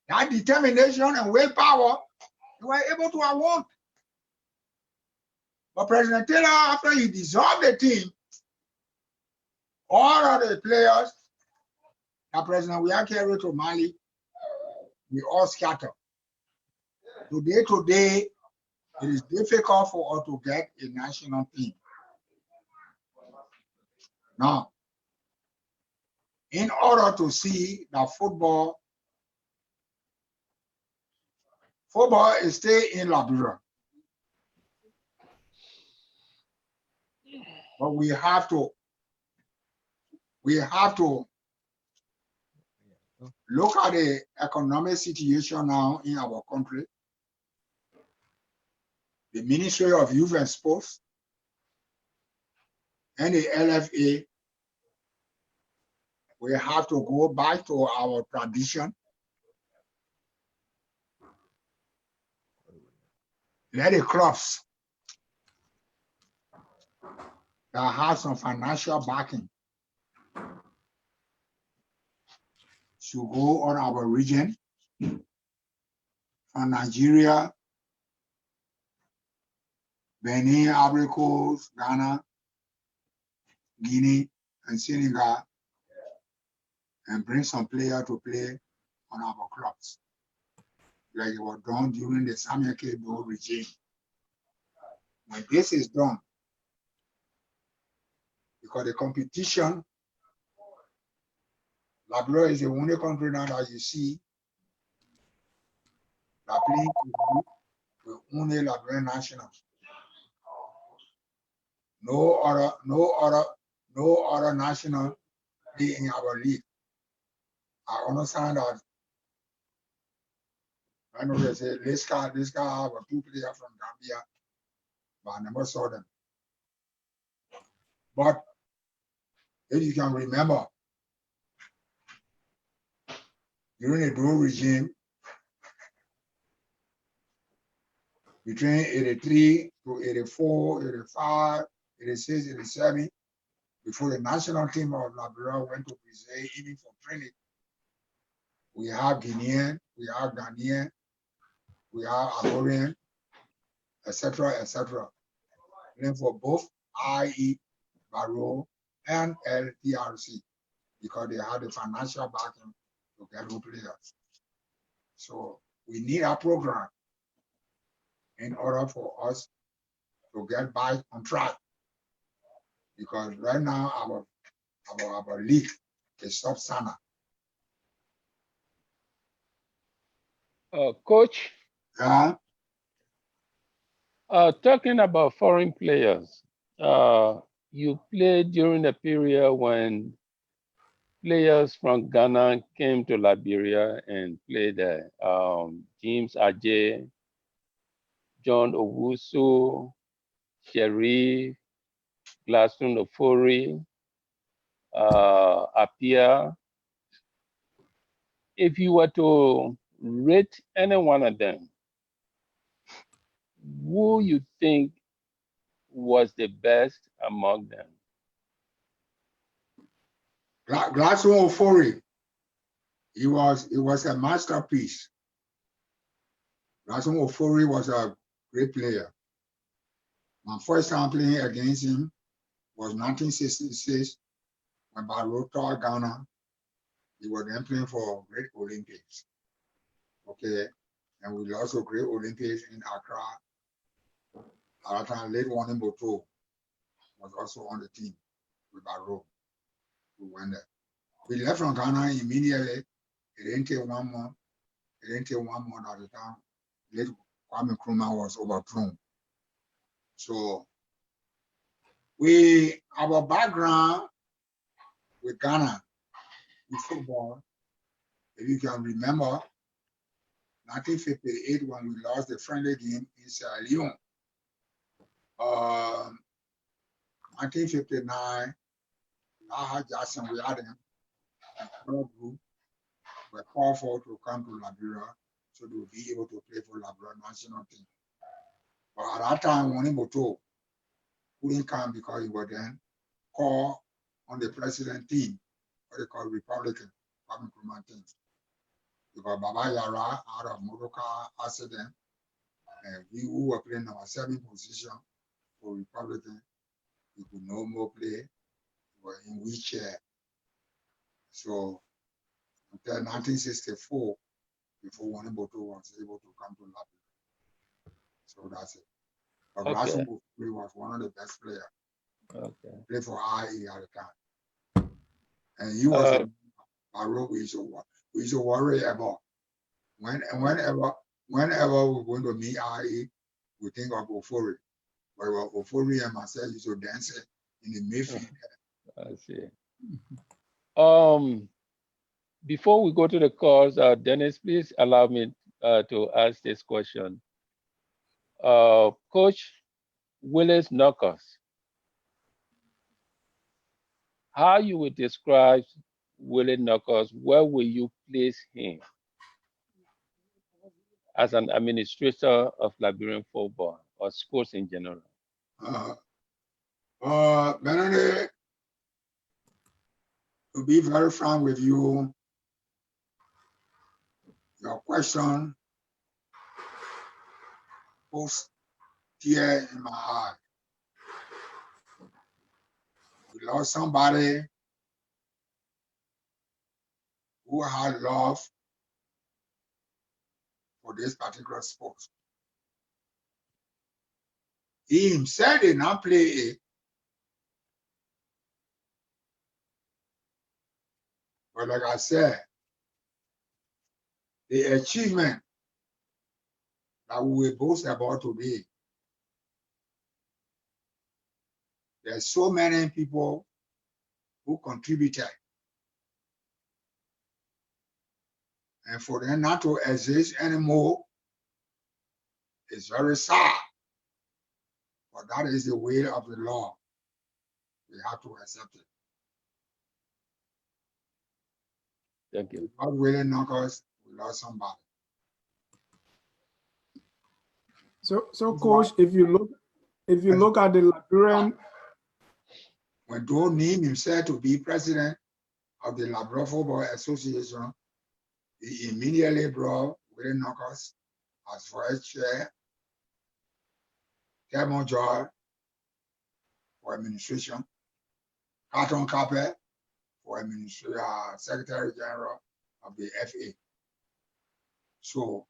That determination and willpower, they were able to award. But President Taylor, after he dissolved the team, all of the players that President Weah carried to Mali, we all scattered. Today, it is difficult for us to get a national team. Now, in order to see that football Football is stay in Liberia. But we have to look at the economic situation now in our country. The Ministry of Youth and Sports and the LFA, we have to go back to our tradition. Let the clubs that have some financial backing should go on our region from Nigeria, Benin, Ivory Coast, Ghana, Guinea, and Senegal, and bring some players to play on our clubs, like it was done during the Samuel Kebo regime. When this is done, because the competition, Liberia is the only country now that you see that playing with only Liberian nationals. No other national play in our league. I understand that. I know they say this guy have 2 players from Gambia, but I never saw them. But if you can remember, during the Dole regime, between 83 to 84, 85, 86, 87, before the national team of Liberia went to Brazil, even for training, we have Guinean, we have Ghanaian, we have Ivorian, etc., etc. And for both IE, Barrow, and LTRC, because they had the financial backing to get good players. So we need a program in order for us to get back on track. Because right now our league is sub-Sana. Coach, Yeah. Talking about foreign players, you played during the period when players from Ghana came to Liberia and played there. James Ajay, John Owusu, Sherif, Gladstone Ofori, Apia. If you were to rate any one of them, who you think was the best among them? Gladstone Ofori, it was a masterpiece. Gladstone Ofori was a great player. My first time playing against him was 1966 when Barrow toured Ghana. He was then playing for Great Olympics. Okay, and we lost a Great Olympics in Accra. At that time, late Warren Boto was also on the team with Barrow. We went there. We left from Ghana immediately. It didn't take 1 month. It didn't take 1 month at the time. Late Kwame Nkrumah was overthrown. So our background with Ghana in football, if you can remember, 1958 when we lost the friendly game in Sierra Leone. 1959, Laha Jackson, we had him, and another group were called for to come to Liberia so they would be able to play for Liberia national team. But at that time, Wani Moto couldn't come because he was then called on the president team, what they call Republican, Kwame Nkrumah team. Because Baba Yara out of motorcar accident, and we who were playing our 7th position for Republican, we could no more play. We were in wheelchair. So until 1964, before Wani Boto was able to come to Liberia. So that's it. But Gladstone was one of the best players. Okay. Played for IE at the time. And he was a Barrow we used to worry about. Whenever whenever we're going to meet IE, we think of Ofori. But Ofori and myself used to dance it in the midfield. I see. Before we go to the calls, Dennis, please allow me to ask this question. Coach Willis Knuckles, how you would describe Willis Knuckles? Where will you place him as an administrator of Liberian football or sports in general? Benedict, to be very frank with you, your question puts tear in my heart. We lost somebody who had love for this particular sport. He himself did not play it, but like I said, the achievement that we were both about to be, there's so many people who contributed, and for them not to exist anymore is very sad. But that is the way of the law. We have to accept it. Thank you. Not willing knockers, we lost somebody. So coach, if you look at the Liberian, when Joe named himself to be president of the Liberian Football Association, he immediately brought Willie Knuckles as vice chair, Kevin George for administration, Carton Carpet for administration, Secretary General of the FA. So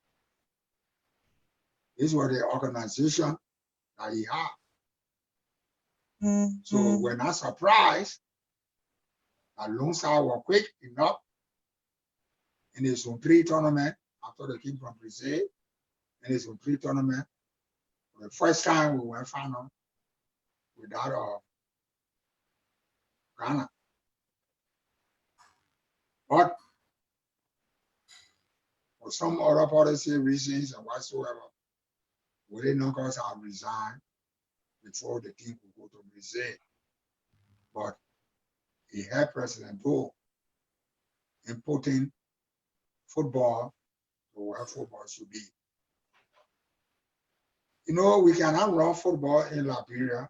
this was the organization that he had. So we're not surprised that Lone Star was quick enough in his own pre-tournament after they came from Brazil, in his own pre-tournament. For the first time we went final with that of Ghana. But for some other policy reasons and whatsoever, Willie Knuckles have resigned before the team could go to Brazil. But he helped President Doe in putting football to where football should be. You know, we cannot run football in Liberia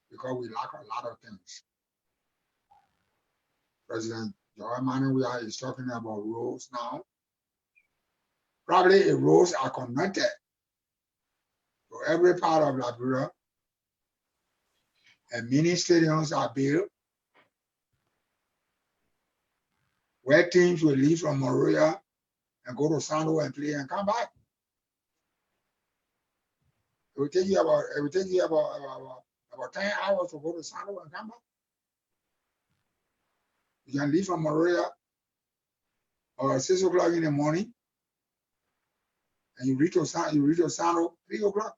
because we lack a lot of things. President Josiah is talking about roads now. Probably the roads are connected to every part of Liberia, and many stadiums are built where teams will leave from Monrovia and go to Sando and play and come back. It will take you about 10 hours to go to Sando and come back. You can leave from Monrovia or 6 o'clock in the morning, and you reach your Sando 3 o'clock.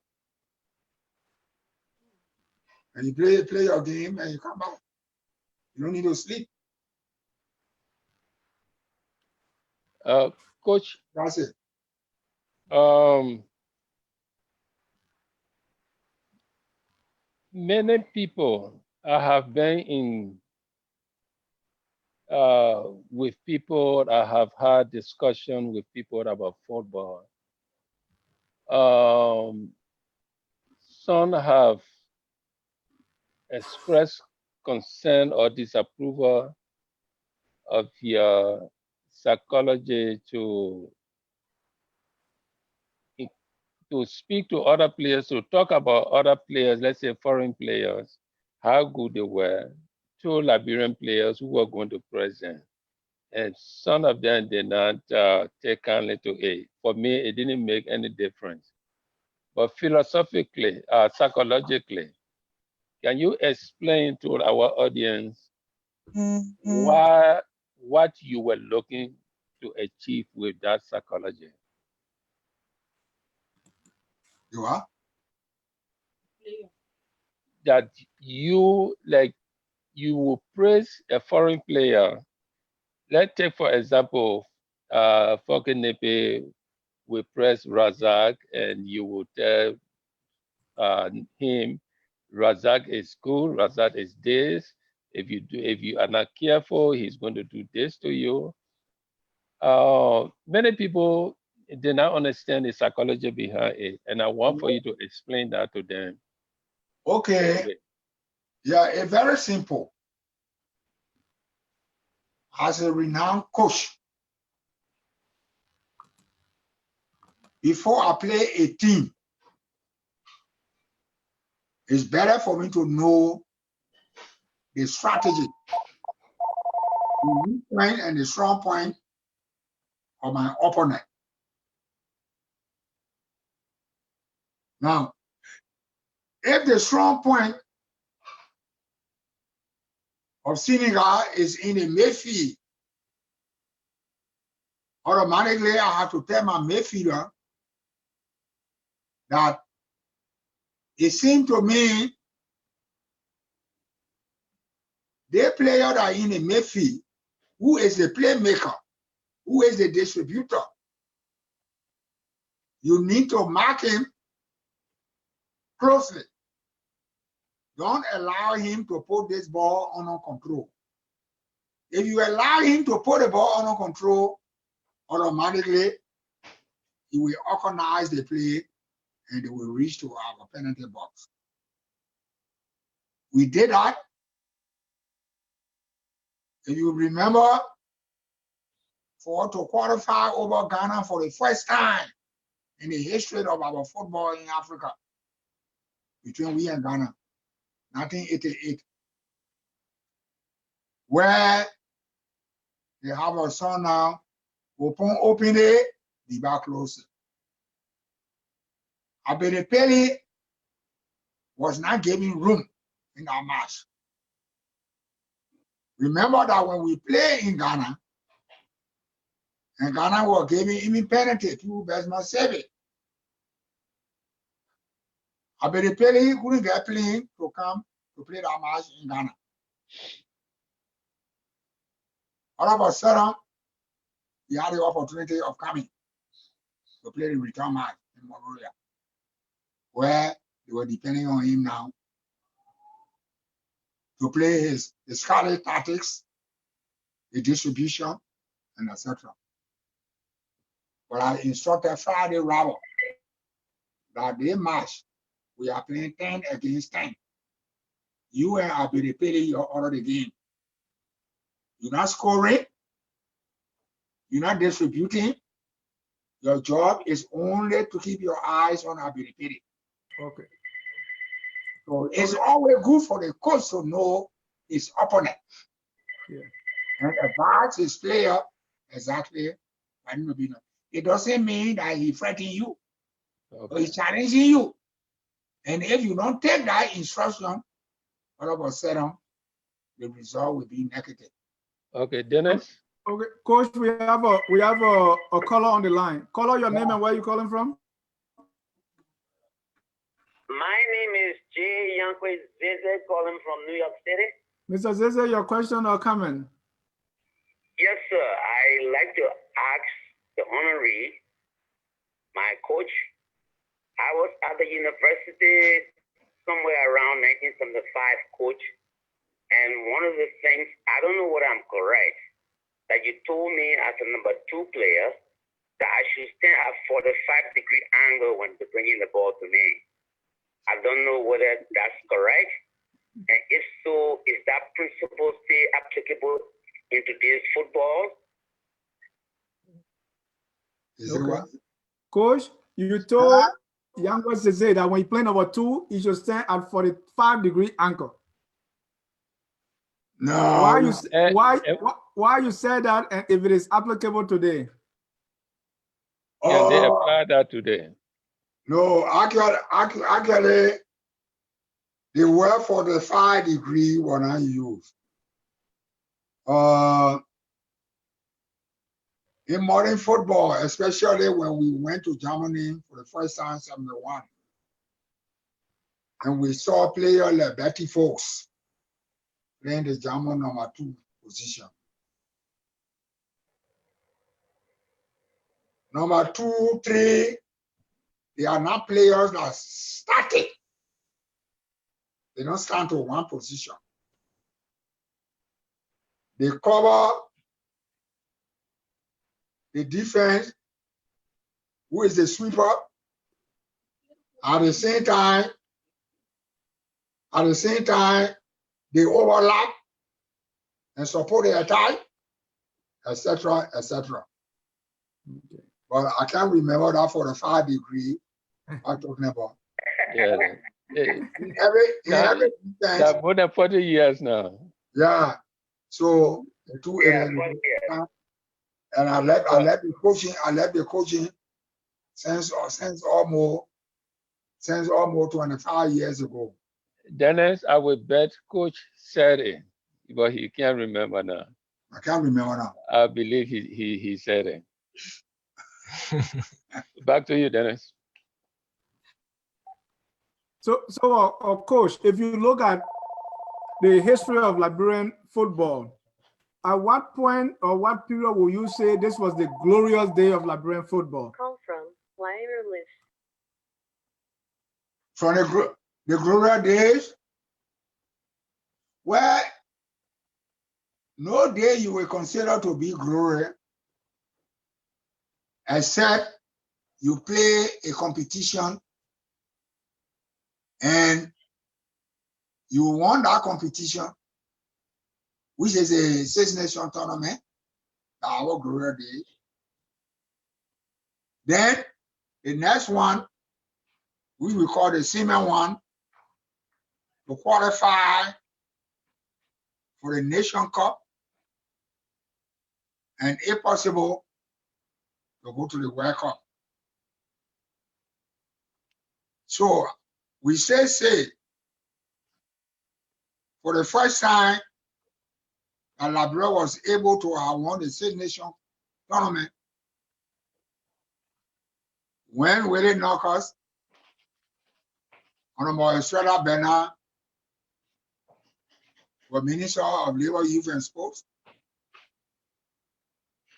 And you play your game and you come back. You don't need to sleep. Coach, that's it. Many people have been in with people. I have had discussion with people about football. Some have expressed concern or disapproval of your psychology to speak to other players, to talk about other players, let's say foreign players, how good they were, to Liberian players who were going to present. And some of them did not take kindly to it. For me, it didn't make any difference. But philosophically, psychologically, can you explain to our audience what you were looking to achieve with that psychology? You are? That you will praise a foreign player. Let's take for example, Fokenepe will praise Razak, and you will tell him, Razak is good, Razak is this. If you are not careful, he's going to do this to you. Many people did not understand the psychology behind it, and I want for you to explain that to them. Okay. Yeah, it's very simple. As a renowned coach, before I play a team, it's better for me to know the strategy, the weak point and the strong point of my opponent. Now, if the strong point of Senegal is in the midfield, automatically I have to tell my midfielder that it seems to me the player that are in the midfield, who is the playmaker, who is the distributor, you need to mark him closely. Don't allow him to put this ball under control. If you allow him to put the ball under control, automatically he will organize the play and they will reach to our penalty box. We did that. If you remember, for to qualify over Ghana for the first time in the history of our football in Africa, between we and Ghana, 1988, where they have a son now, open it, the back close. Abedepele was not giving room in our match. Remember that when we play in Ghana, and Ghana was giving him penalty to Besma save it. Abedepele couldn't get playing to come to play that match in Ghana. All of a sudden, he had the opportunity of coming to play the return match in Monrovia, where they were depending on him now to play his scarlet tactics, the distribution, and etc. But I instructed Friday Rabble that they match, we are playing 10 against 10. You and Abedepele, you're out of the game. You're not scoring, you're not distributing. Your job is only to keep your eyes on Abedepele. Okay. So it's always good for the coach to know his opponent. Yeah. And advise his player exactly. It doesn't mean that he's threatening you, or he's challenging you. And if you don't take that instruction, all of a sudden, the result will be negative. Okay, Dennis. Okay, Coach, we have a caller on the line. Caller, your name and where you calling from? My name is J. Yankwe Zeze, calling from New York City. Mr. Zeze, your question or comment? Yes, sir. I like to ask the honoree, my coach. I was at the university somewhere around 1975, coach. And one of the things, I don't know whether I'm correct, that you told me as a number 2 player that I should stand at 45-degree angle when bringing the ball to me. I don't know whether that's correct. And if so, is that principle still applicable in today's football? Is it what? Coach, you told Yankwe Zeze that when you play number 2, you should stand at 45-degree angle. No. Why you said that, and if it is applicable today? Can they apply that today? No, actually, the word 45-degree was not used. In modern football, especially when we went to Germany for the first time, 71, And we saw players like Betty Fox playing the German number 2 position. Number 2, 3, they are not players that static. They don't stand to one position. They cover the defense, who is the sweeper. At the same time, they overlap and support the attack, etc., etc. Okay. But I can't remember that for the 5 degree I'm talking about. Yeah. In every defense, That more than 40 years now. yeah. So the two and I left the coaching since almost 25 years ago. Dennis, I would bet Coach said it, but he can't remember now. I can't remember now. I believe he said it. Back to you, Dennis. So, Coach, if you look at the history of Liberian football, at what point or what period will you say this was the glorious day of Liberian football? Call from wireless. From the glorious days, where no day you will consider to be glorious, except you play a competition and you won that competition, which is a Six Nation tournament, our glorious day. Then the next one, we will call the senior one, to qualify for the Nation Cup, and if possible, to go to the World Cup. So we say, for the first time, that Liberia was able to have won the Six Nation tournament when Willie Knuckles, Honorable Estrella Bernard, was Minister of Labor, Youth and Sports.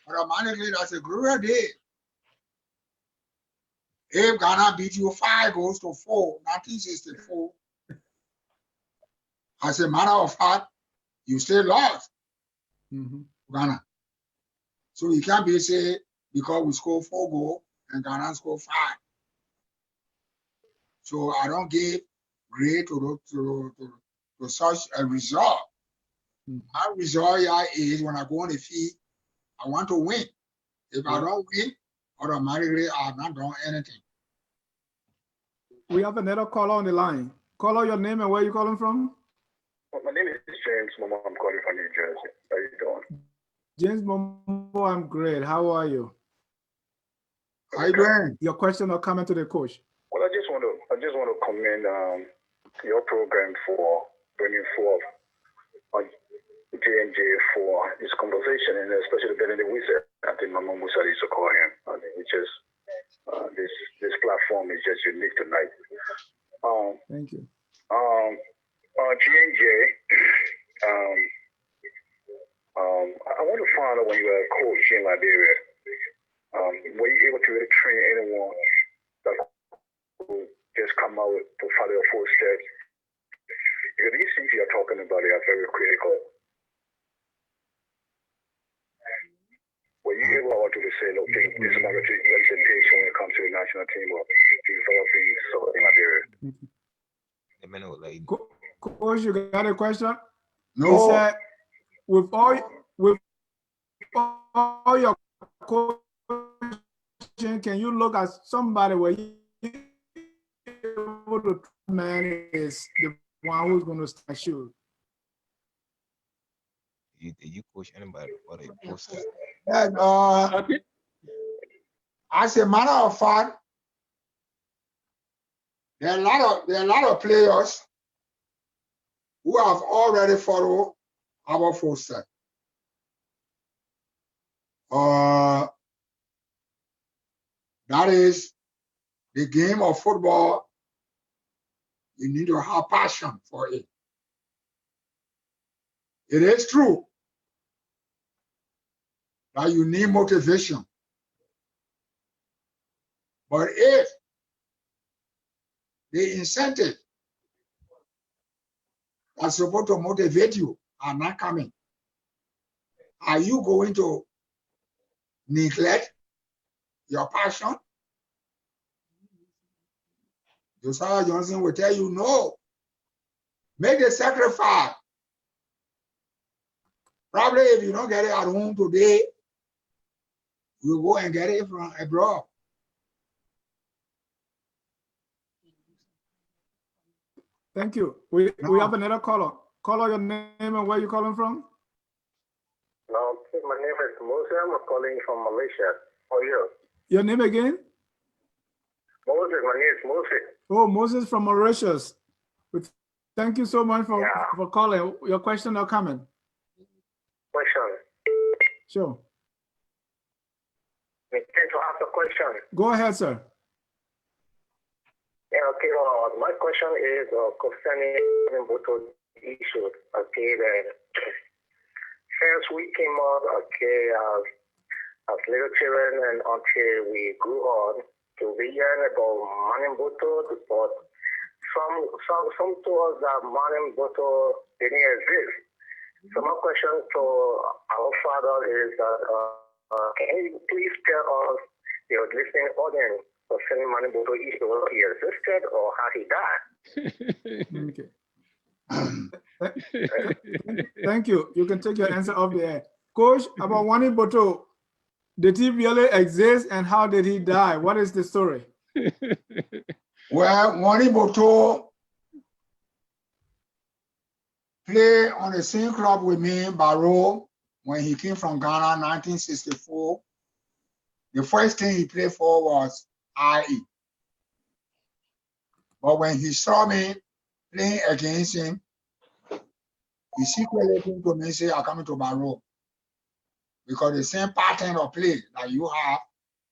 Automatically, that's a glorious day. If Ghana beat you 5-4, 1964, as a matter of fact, you still lost Ghana. So you can't be say because we score 4 goals and Ghana score 5. So I don't give grade to such a result. My result here is when I go on the field, I want to win. If I don't win, automatically I have not done anything. We have another caller on the line. Caller, your name and where you calling from? My name is James Momo. I'm calling from New Jersey. How you doing? James Momo, I'm great. How are you? How you doing? Your question or comment to the coach? Well, I just want to commend your program for bringing forth J&J for this conversation, and especially getting the wizard. I think Mama Musa used to call him. I mean, it's just this platform is just unique tonight. Thank you. J&J, I want to find out when you were a coach in Liberia, were you able to really train anyone that would just come out to follow your footsteps? Because these things you're talking about are very critical. Were you able to say, look, this is my representation when it comes to the national team or developing so in Liberia? Coach, you got a question? No. He said, with all your coaching, can you look at somebody where you able to man is the one who's going to start shoot? You coach anybody or they post that? And, as a matter of fact, there are a lot of players who have already followed our footsteps. That is the game of football. You need to have passion for it. It is true that you need motivation. But if the incentive that's supposed to motivate you are not coming, are you going to neglect your passion? Josiah Johnson will tell you, no, make the sacrifice. Probably if you don't get it at home today, you go and get it from abroad. Thank you. We have another caller. Caller, your name and where you calling from? No, my name is Moses. I'm calling from Malaysia. How are you? Your name again? Moses, my name is Moses. Oh, Moses from Mauritius. Thank you so much for calling. Your question or comment? Question. Sure. I intend to ask a question. Go ahead, sir. Yeah, okay. My question is concerning voter issue. Okay, that since we came out, okay, as little children and until we grew on, to be hearing about money voter, but some told us that money voter didn't exist. So my question to our father is that can you please tell us, your listening audience, concerning money voter issue, whether he existed or how he died? Okay. Thank you. You can take your answer off the air. Coach, about Wani Boto, did he really exist and how did he die? What is the story? Well, Wani Boto played on the same club with me, Barrow, when he came from Ghana, 1964. The first thing he played for was IE. But when he saw me playing against him, he secretly came to me and said, I'm coming to Barrow. Because the same pattern of play that you have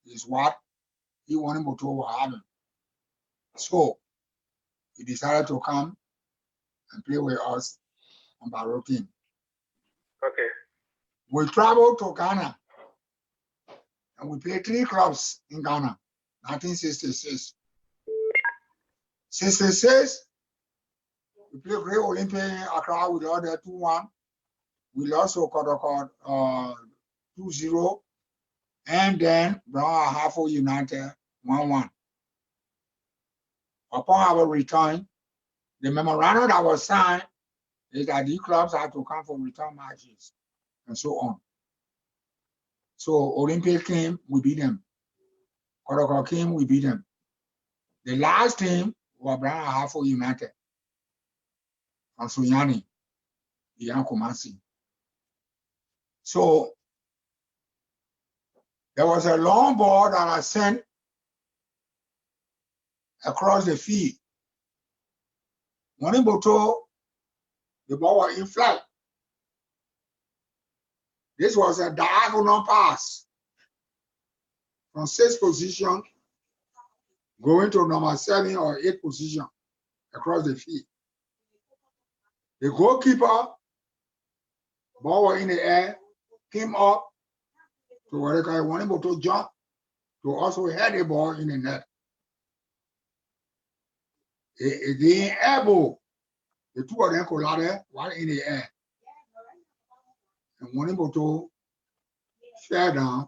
is what he wanted to was having. So he decided to come and play with us on Barrow team. Okay. We traveled to Ghana and we played 3 clubs in Ghana, 1966. 66, we played Great Olympic in Accra, we lost there 2-1. We lost to Kodokod 2-0. And then Brown Ahafo United 1-1. Upon our return, the memorandum that was signed is that these clubs had to come for return matches and so on. So Olympic came, we beat them. Kodokod came, we beat them. The last team was Brown Ahafo United from Sunyani, Ian Kumasi. So there was a long ball that I sent across the field. Wani Boto, the ball was in flight. This was a diagonal pass from 6th position going to number 7 or 8 position across the field. The goalkeeper, ball was in the air, came up to where Wani Boto jump to also head the ball in the net. The elbow, the two of them collided while in the air. And Wani Boto fell down.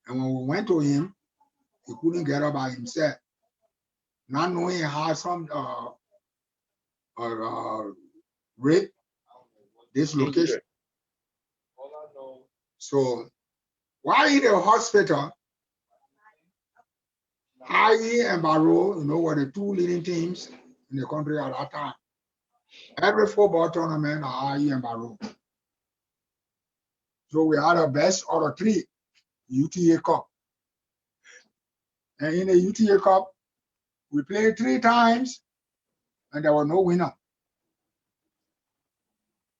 And when we went to him, he couldn't get up by himself. Not knowing how some rib dislocation. So while in the hospital, IE and Barrow, were the 2 leading teams in the country at that time. Every football tournament are IE and Barrow. So we had the best out of 3 UTA Cup. And in the UTA Cup, we played 3 times and there was no winner.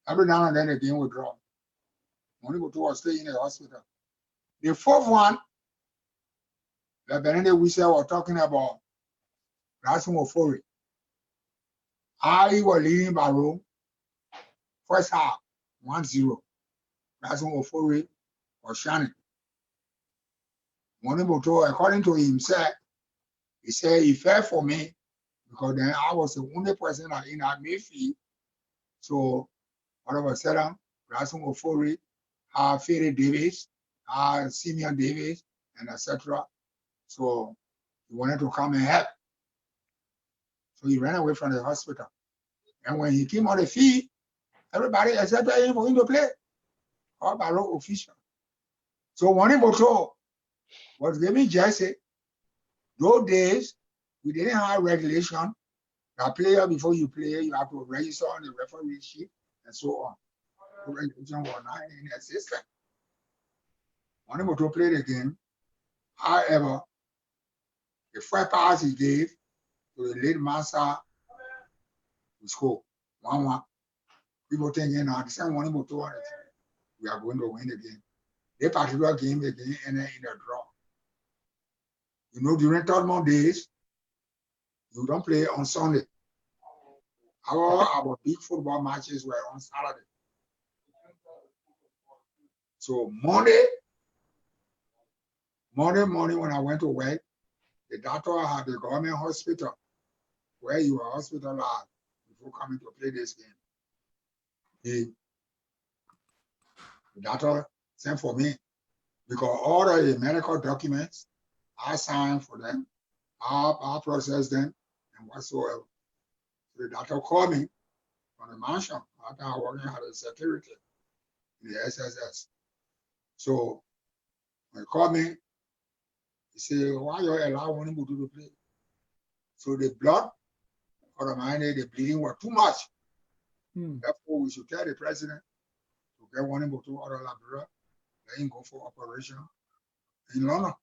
Every now and then the game would draw. Only go to stay in the hospital. The 4th one, that Benedict Wissel was talking about, Rasim Ofori. I was leading by room. First half, 1-0. That's one for it or Shannon. Morning Boto, according to himself, he said he fell for me because then I was the only person in our midfield. So all of a sudden, Bryson Ofori, Ferry Davis, Simeon Davis, and etc. So he wanted to come and help. So he ran away from the hospital. And when he came on the field, everybody accepted him for him to play. All by road official. So Morning Boto was giving Jesse. Those days, we didn't have regulation. That player, before you play, you have to register on the referee sheet and so on. The regulation was not in existence. Morning Boto played the game. However, the first pass he gave to the late master, he scored 1-1. People thinking now, the same Morning Boto, we are going to win the game. They particular game again ended in a draw. You know, during tournament days, you don't play on Sunday. Our big football matches were on Saturday. So Monday morning when I went to work, the doctor had the government hospital where you were hospitalized before coming to play this game. The doctor sent for me because all the medical documents I signed for them, I processed them and whatsoever. So the doctor called me from the mansion after I working as a security in the SSS. So when he called me, he said, why you allow one to play? So the blood or the mind, the bleeding was too much. Therefore, we should tell the president to get one to other Liberia, let him go for operation in London.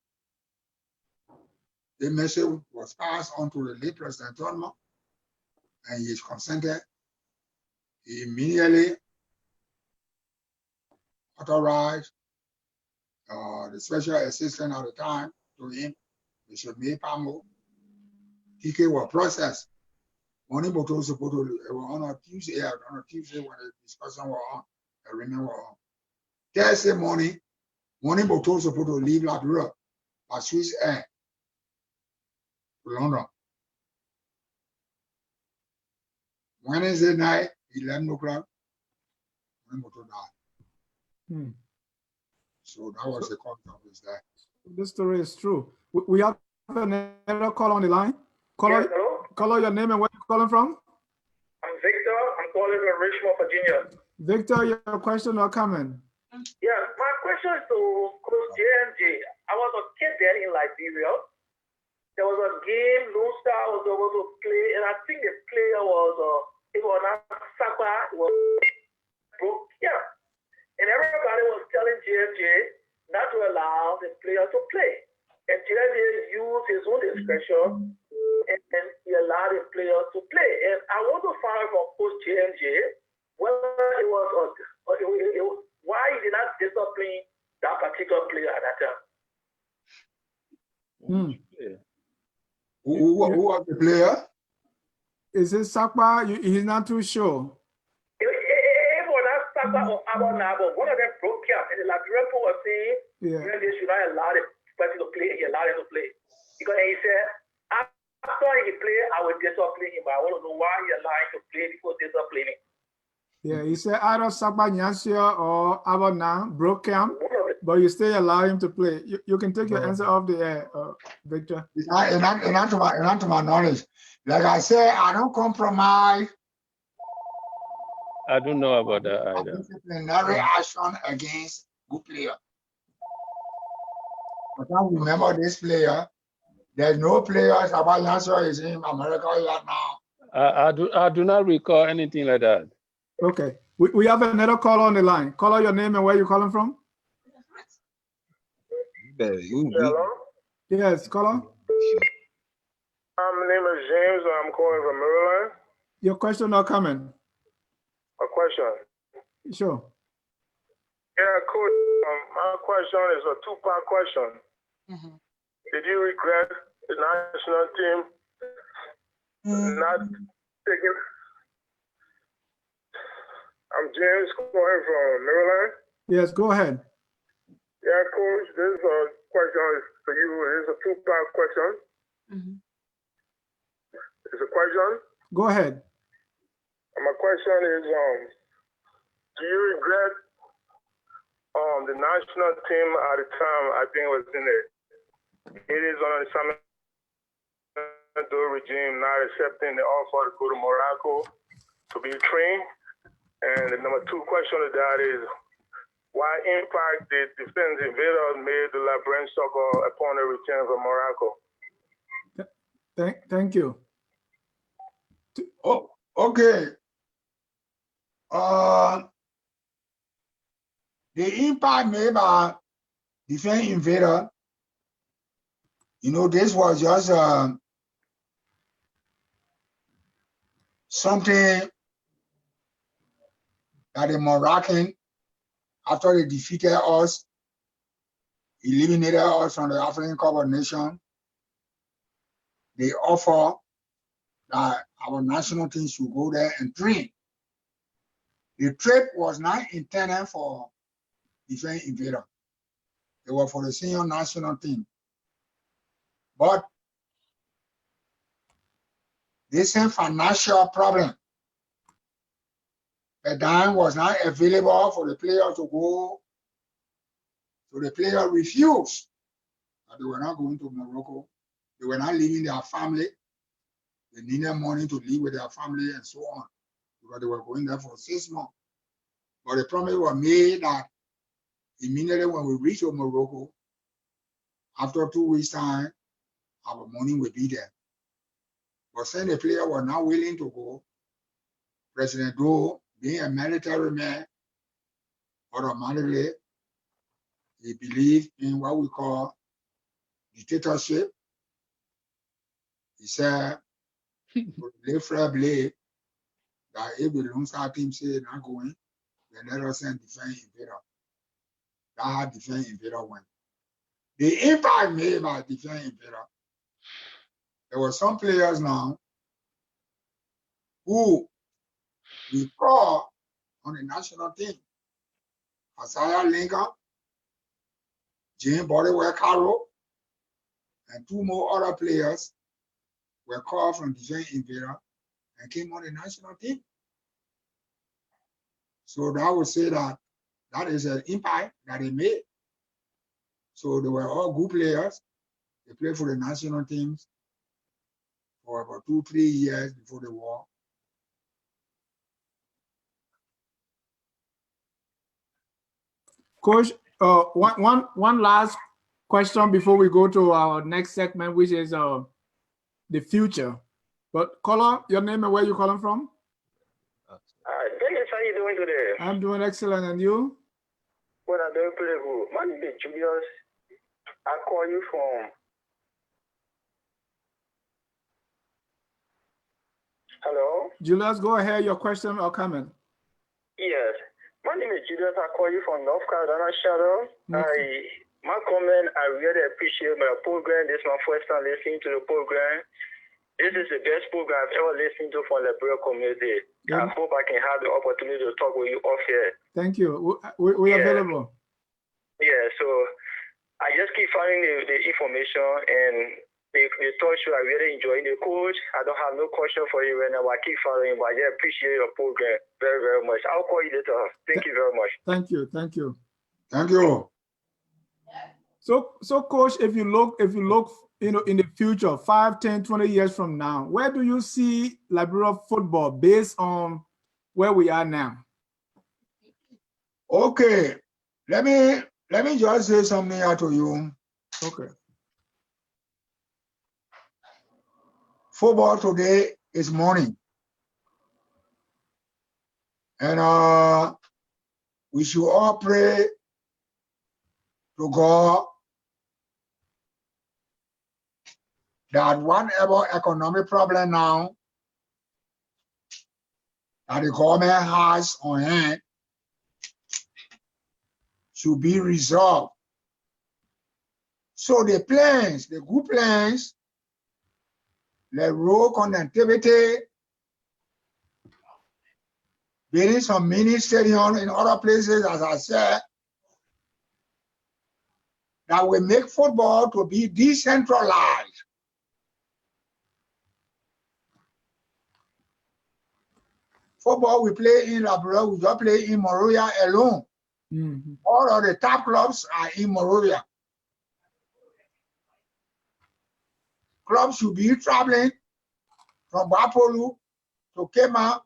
The message was passed on to the late President Tonma, and he consented. He immediately authorized the special assistant at the time to him, Mr. May Pamo. TK was processed. Morning Boto was supposed to, it was on a Tuesday when the discussion was on, the remainder was on. Thursday morning Boto was supposed to leave Liberia by Swiss Air to London. Wednesday night, 11 o'clock, Morning Boto died. So that was the cause of his death. This story is true. We have another call on the line. Caller, Yes, hello? caller, your name and where you calling from? I'm Victor. I'm calling from Richmond, Virginia. Victor, your question or comment? Yeah, my question is to Coach J&J. I was a kid there in Liberia. There was a game, Lone Star was able to play, and I think the player was, it was not Saka, it was broke. Yeah. And everybody was telling J&J not to allow the player to play. And J&J used his own discretion and he allowed the player to play. And I want to find out from Coach J&J whether it was why he did not discipline that particular player at that time. Who was the player? Is it Sakpa? He's not too sure. It was not Saka or Abonabo. One of them broke up, and the Liberian was saying, they should not allow the person to play. He allowed him to play. Because he said, after he played, I will discipline him. But I want to know why he allowed him to play before disciplining. Yeah, he said either Sakpa Nyansia or Abona broke camp, but you still allow him to play. You can take your answer off the air, Victor. Not to my knowledge. Like I said, I don't compromise. I don't know about that either. Disciplinary action against good player. I can't remember this player. There's no player about Yansua is in America right now. I do not recall anything like that. Okay. We have another caller on the line. Caller, your name and where you calling from? Hello? Yes, caller. My name is James. I'm calling from Maryland. Your question or comment? A question. Sure. Yeah, Coach, my question is a two-part question. Did you regret the national team not taking James calling from Maryland. Yes, go ahead. Yeah, Coach, this is a question for you. It's a two-part question. It's a question. Go ahead. My question is, do you regret the national team at the time, I think it was in the 80s on the regime, not accepting the offer to go to Morocco to be trained? And the number two question of that is, why impact the defense invaders made the Liberian soccer upon the return from Morocco? Thank you. Oh, okay. The impact made by defense invader, you know, this was just something that the Moroccan, after they defeated us, eliminated us from the African Cup of Nations, they offer that our national team should go there and train. The trip was not intended for defense invader. It was for the senior national team. But this is a financial problem. The dime was not available for the player to go. So the player refused. They were not going to Morocco. They were not leaving their family. They needed money to live with their family and so on, because they were going there for 6 months. But the promise was made that immediately when we reach Morocco, after 2 weeks' time, our money will be there. But since the player was not willing to go, President Doe, being a military man, automatically, he believed in what we call dictatorship. He said, live free believe that if the Lone Star team say not going, then let us send defense invader. That how defense invader went. The impact made by defense invader, there were some players now who we call on the national team. Josiah Lincoln, James Bodywell Carroll, and 2 more other players were called from defense invader and came on the national team. So that would say that that is an impact that they made. So they were all good players. They played for the national teams for about 2-3 years before the war. Coach, one last question before we go to our next segment, which is the future. But caller, your name and where you calling from? Dennis, how you doing today? I'm doing excellent, and you? Well, I'm doing pretty good. My name is Julius. I call you from. Hello? Julius, go ahead. Your question or comment? Yes. My name is Julius. I call you from North Carolina, Shadow. My comment, I really appreciate my program. This is my first time listening to the program. This is the best program I've ever listened to for the Liberian community. I hope I can have the opportunity to talk with you off here. Thank you. We're available. Yeah, so I just keep finding the information and the talk show. I really enjoy the coach. I don't have no question for you right now. I keep following, but I just appreciate your program very, very much. I'll call you later. Thank you very much. Thank you. Thank you. Thank you. So coach, if you look, in the future, 5, 10, 20 years from now, where do you see Liberia football based on where we are now? Okay, let me just say something here to you. Okay. Football today is money, and we should all pray to God that whatever economic problem now that the government has on hand should be resolved. So the plans, the good plans, the road connectivity, building some mini stadium in other places, as I said, that will make football to be decentralized. Football we play in Liberia, we just play in Monrovia alone. Mm-hmm. All of the top clubs are in Monrovia. Clubs should be traveling from Bapolu to Kema.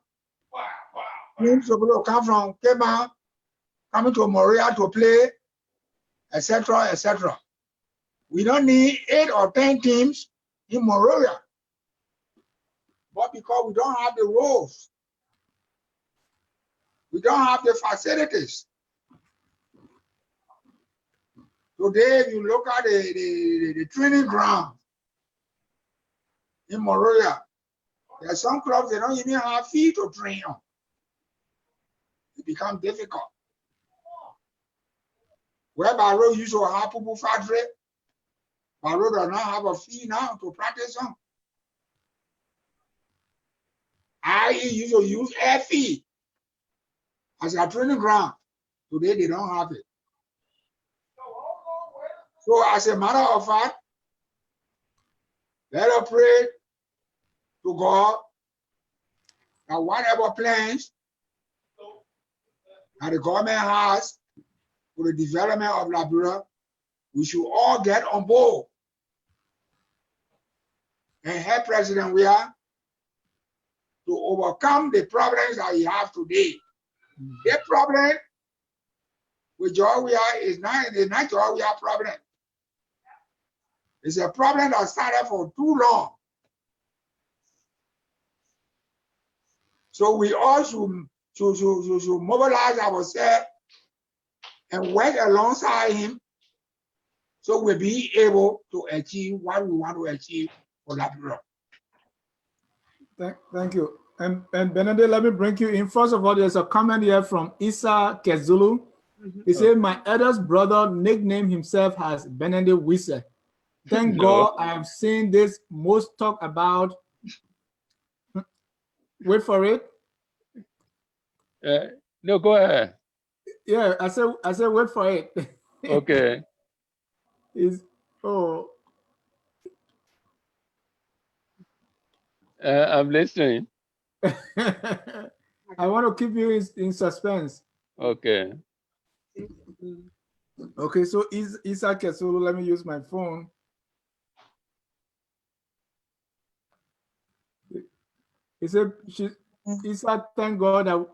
Teams will come from Kema, coming to Monrovia to play, etc., etc. We don't need 8 or 10 teams in Monrovia. But because we don't have the roads, we don't have the facilities. Today, if you look at the training ground in Monrovia, there are some clubs they don't even have feet to train on. It becomes difficult. Where Barrow used to have Pupu factory, Barrow does not have a fee now to practice on. IE used to use air fee as a training ground. Today they don't have it. So as a matter of fact, let us pray to God that whatever plans that the government has for the development of Liberia, we should all get on board and help President Weah to overcome the problems that he has today. The problem with George Weah is not George Weah problem. It's a problem that started for too long. So we all should mobilize ourselves and work alongside him so we'll be able to achieve what we want to achieve for Liberia. Thank you. And Benedict, let me bring you in. First of all, there's a comment here from Issa Kezulu. He said, my eldest brother nicknamed himself as Benedict Wisse. Thank God I have seen this most talk about. Wait for it. No, go ahead. Yeah, I said wait for it. Okay. I'm listening. I want to keep you in suspense. Okay. Okay, so Issa Kesulu, let me use my phone. He said, Issa, thank God that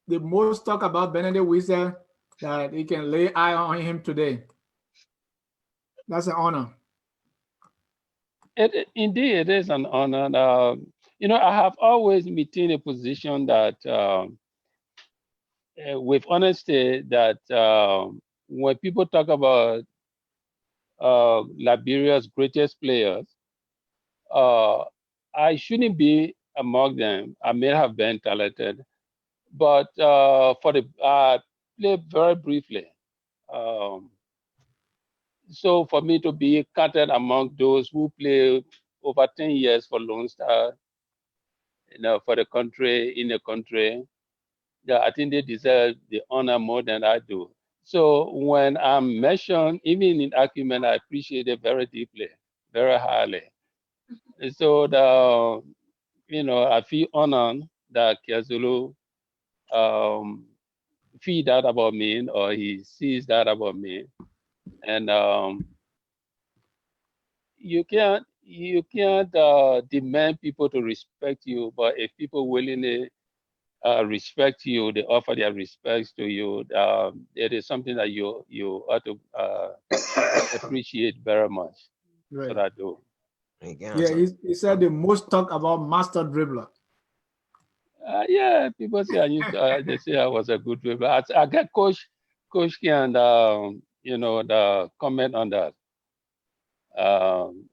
the most talk about Benedict Wisse that he can lay eye on him today. That's an honor. Indeed, it is an honor. You know, I have always maintained a position that, with honesty, that when people talk about Liberia's greatest players, I shouldn't be among them. I may have been talented, but play very briefly. So for me to be counted among those who play over 10 years for Lone Star, you know, for the country, in the country, yeah, I think they deserve the honor more than I do. So when I'm mentioned, even in argument, I appreciate it very deeply, very highly. And so you know, I feel honored that Kiazulu feel that about me, or he sees that about me. And you can't demand people to respect you, but if people willingly respect you, they offer their respects to you, it is something that you ought to appreciate very much. Right. So I do. Yeah, he said the most talk about master dribbler. Yeah, people say they say I was a good dribbler. I get Coach and you know, the comment on that.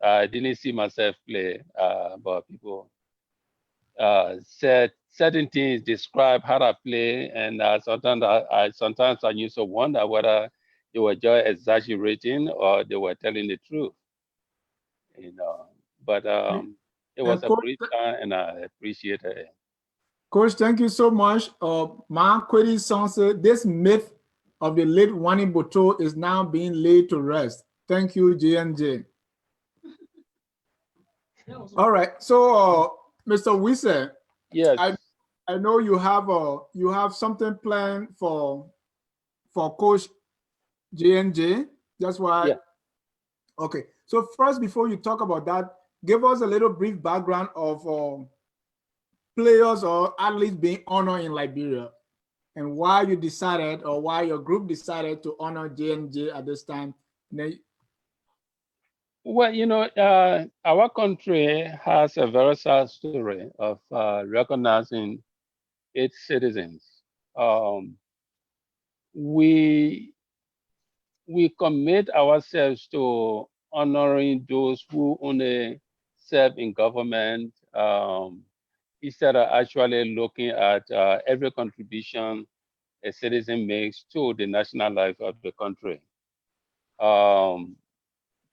I didn't see myself play, but people said certain things, describe how I play, and sometimes I used to wonder whether they were just exaggerating or they were telling the truth. You know, but it was a brief time, and I appreciate it. Coach, thank you so much. Ma Kwedi Sanse, this myth of the late Wani Boto is now being laid to rest. Thank you, J&J. All right, so Mr. Wisse, Yes. I know you have something planned for Coach J&J. That's why. Yeah. Okay, so first, before you talk about that, give us a little brief background of players or athletes being honored in Liberia, and why you decided, or why your group decided to honor J&J at this time. Well, you know, our country has a very sad story of recognizing its citizens. We commit ourselves to honoring those who only serve in government, instead of actually looking at every contribution a citizen makes to the national life of the country.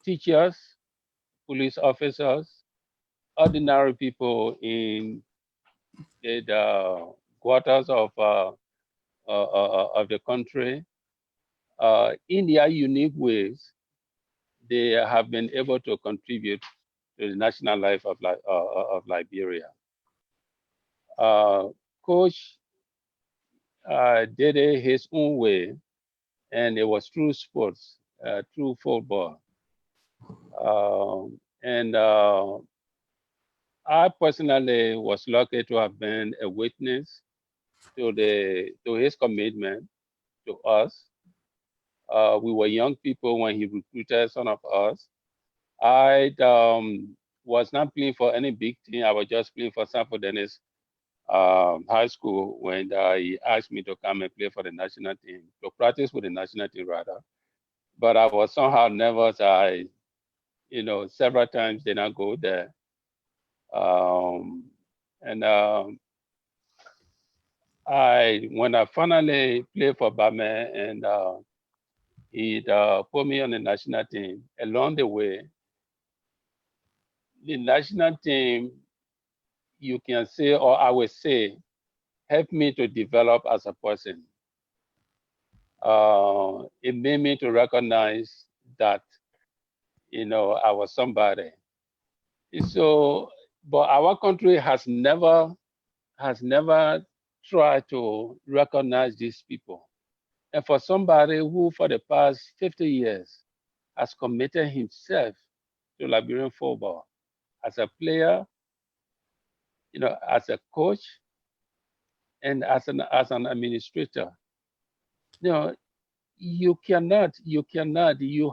Teachers, police officers, ordinary people in the quarters of the country, in their unique ways, they have been able to contribute to the national life of Liberia. Coach did it his own way, and it was through sports, through football. And I personally was lucky to have been a witness to his commitment to us. We were young people when he recruited some of us. I was not playing for any big team. I was just playing for Sanford Dennis high school when he asked me to come and play for the national team, to practice with the national team rather. But I was somehow nervous. Several times did not go there. And when I finally played for Bame and he put me on the national team, along the way, the national team, you can say, or I would say, helped me to develop as a person. It made me to recognize that, I was somebody. So, but our country has never tried to recognize these people. And for somebody who, for the past 50 years, has committed himself to Liberian football as a player, as a coach, and as an administrator, you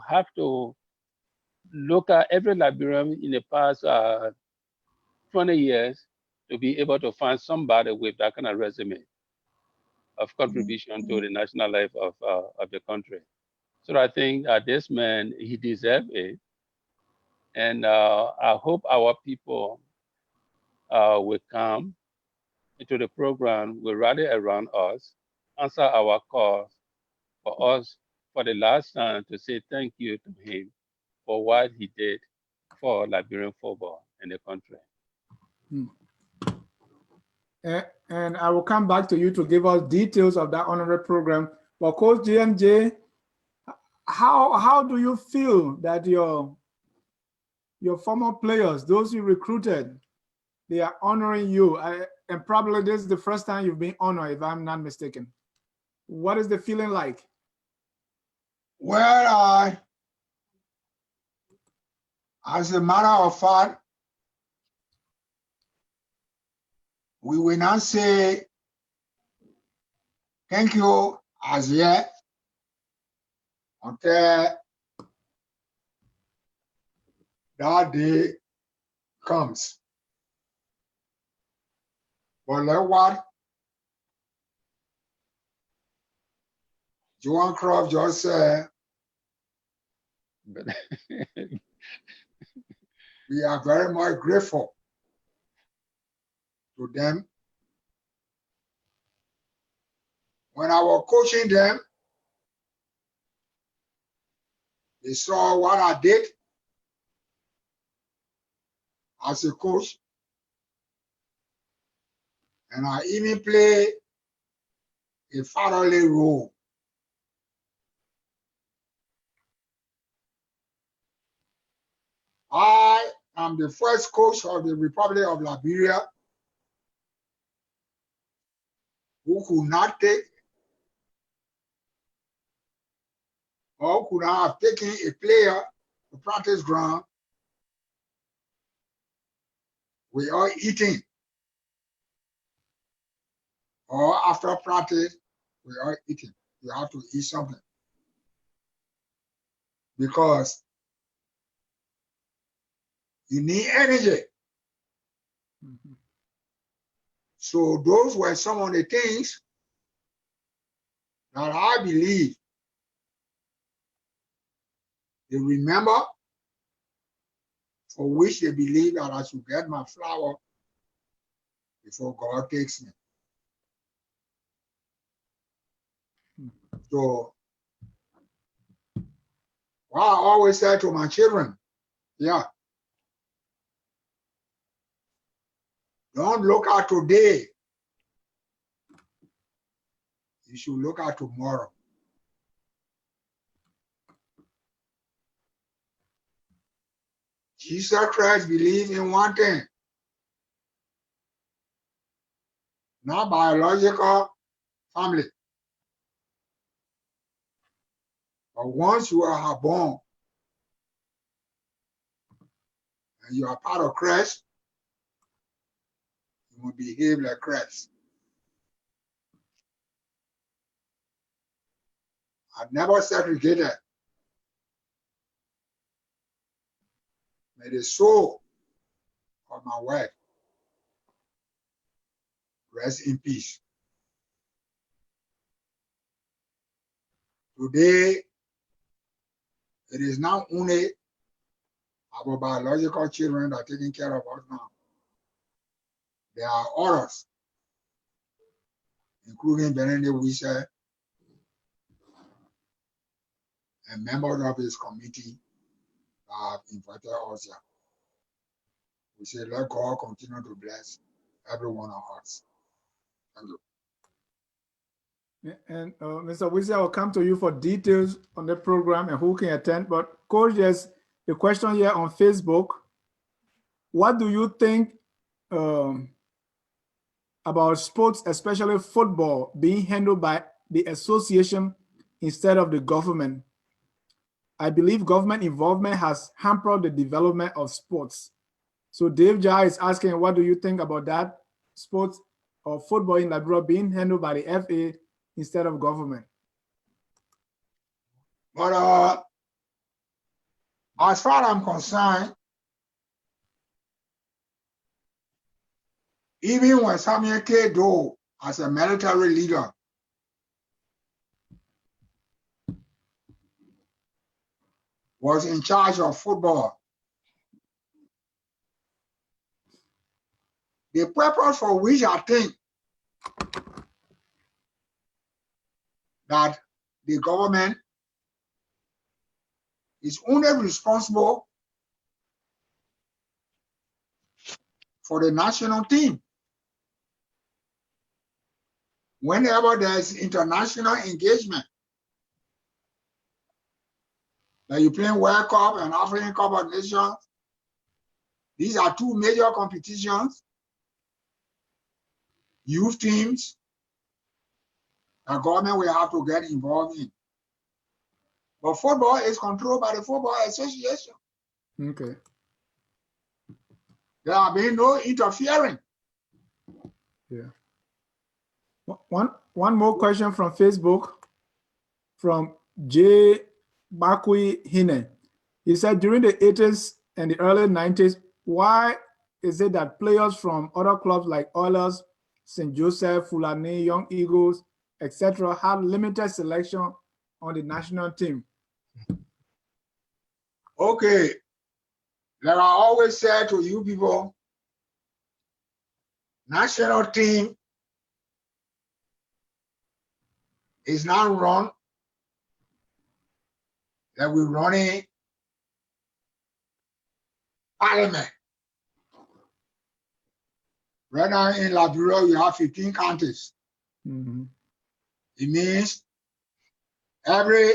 have to look at every Liberian in the past 20 years to be able to find somebody with that kind of resume of contribution to the national life of the country. So I think this man, he deserves it. And I hope our people will come into the program, will rally around us, answer our calls for us for the last time to say thank you to him for what he did for Liberian football in the country. And I will come back to you to give us details of that honorary program. But Coach J&J, how do you feel that your former players, those you recruited, they are honoring you? And probably this is the first time you've been honored, if I'm not mistaken. What is the feeling like? Well, as a matter of fact, we will not say thank you as yet until that day comes. But like what Joan Croft just said, we are very much grateful to them. When I was coaching them, they saw what I did as a coach, And I even play a fatherly role. I am the first coach of the Republic of Liberia who could not take or could not have taken a player to practice ground without eating, or after practice without eating. You have to eat something, because you need energy. So those were some of the things that I believe they remember, for which they believe that I should get my flower before God takes me. So what I always say to my children, yeah, don't look at today. You should look at tomorrow. Jesus Christ believed in one thing, not biological family. But once you are born and you are part of Christ, you will behave like Christ. I never segregated. May the soul of my wife rest in peace. Today, it is not only our biological children that are taking care of us now. There are others, including Benedict Wisher and members of his committee that have invited us here. We say, let God continue to bless every one of us. Thank you. And Mr. Wisher, I'll come to you for details on the program and who can attend. But Coach, there's a question here on Facebook. What do you think about sports, especially football, being handled by the association instead of the government? I believe government involvement has hampered the development of sports. So Dave Jai is asking, what do you think about that? Sports or football in Liberia being handled by the FA instead of government? But as far as I'm concerned, even when Samuel K. Doe, as a military leader, was in charge of football, the purpose for which I think that the government is only responsible for the national team. Whenever there's international engagement, like you playing World Cup and African Cup of Nations, these are two major competitions, youth teams, the government will have to get involved in. But football is controlled by the Football Association. Okay. There have been no interfering. Yeah. One more question from Facebook from J. Bakui Hine. He said, during the 80s and the early 90s, why is it that players from other clubs like Oilers, St. Joseph, Fulani, Young Eagles, etc., had limited selection on the national team? Okay. Like I always say to you people, national team is not run like we're running parliament. Right now in Liberia, you have 15 counties. Mhm. It means every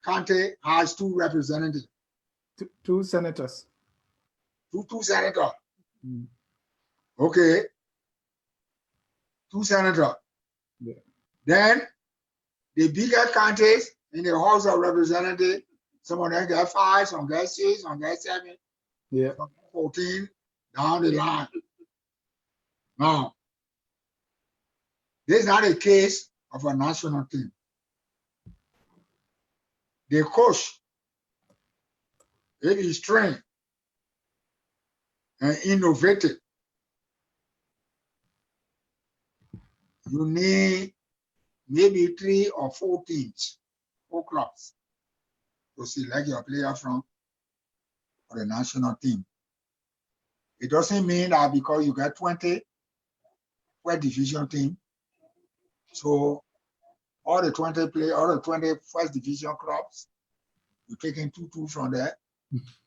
county has 2 representatives, Two senators. two senators. Mm. Okay, 2 senators. Yeah. Then the bigger counties in the House of Representatives, some of them get 5, some get 6, some get 7, Yeah. some get 14 down the line. Now, this is not a case of a national team. The coach, if he's trained and innovative, you need maybe 3 or 4 teams, 4 clubs to select your player from for the national team. It doesn't mean that because you get 20 first division team, so all the 20 first division clubs, you're taking 2 from there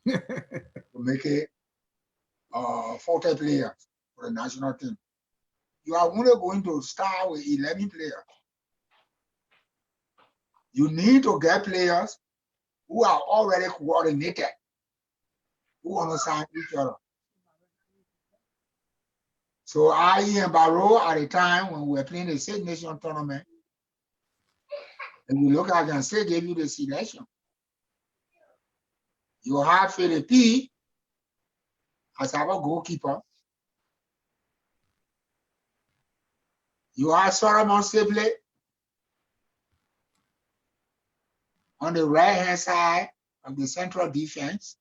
to make it 40 players for the national team. You are only going to start with 11 players. You need to get players who are already coordinated, who understand each other. So I and Barrow at the time when we were playing the Six Nation tournament, and you look at and say gave you the selection. You have Philippi as our goalkeeper. You have Solomon Sibley on the right-hand side of the central defense.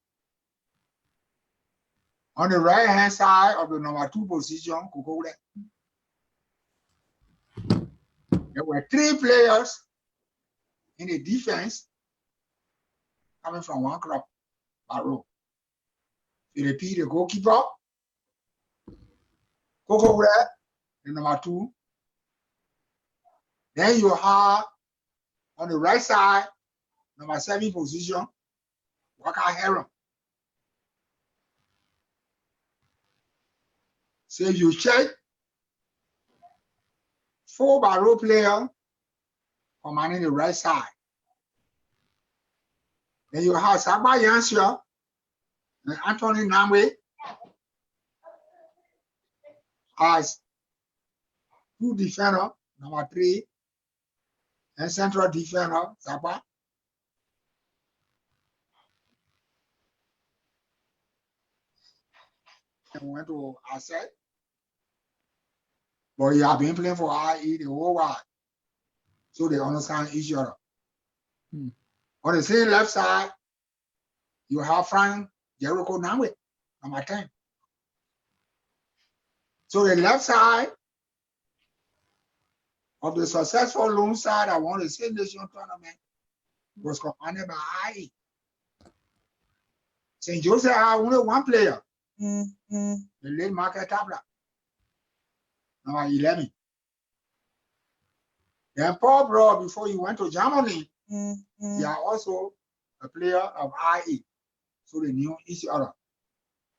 On the right-hand side of the number 2 position, Kukule. There were 3 players in the defense coming from one club, Barrow. Philippi, the goalkeeper. Kukule, the number 2. Then you have on the right side, number 7 position, Waka Heron. So you check 4 Barrow players commanding the right side. Then you have Saba Yansha and Anthony Namwe as 2 defenders, number 3, and central defender, Saba. And went to Asset. But you have been playing for IE the whole while. So they understand each other. On the same left side, you have Frank Jericho Namwe, number 10. So the left side of the successful Lone Star that won the Six Nation tournament was commanded by IE. St. Joseph had only 1 player, the late Market Tabla, number 11. Then Paul Broad, before he went to Germany, they are also a player of IE. So they knew each other.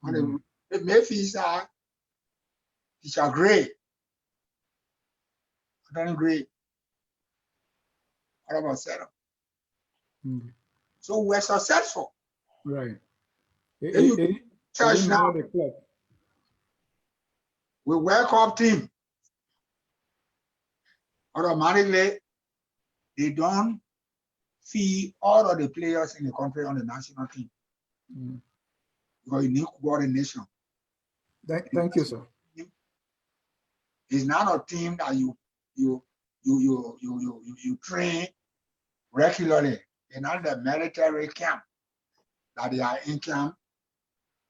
On the Mayfield side, Teacher Gray, Anthony Gray, what about setup? So we're successful. Right. Church now, we welcome team. Automatically, they don't feed all of the players in the country on the national team. Because you need coordination. Thank you, sir. It's not a team that you train regularly. They're not the military camp that they are in camp.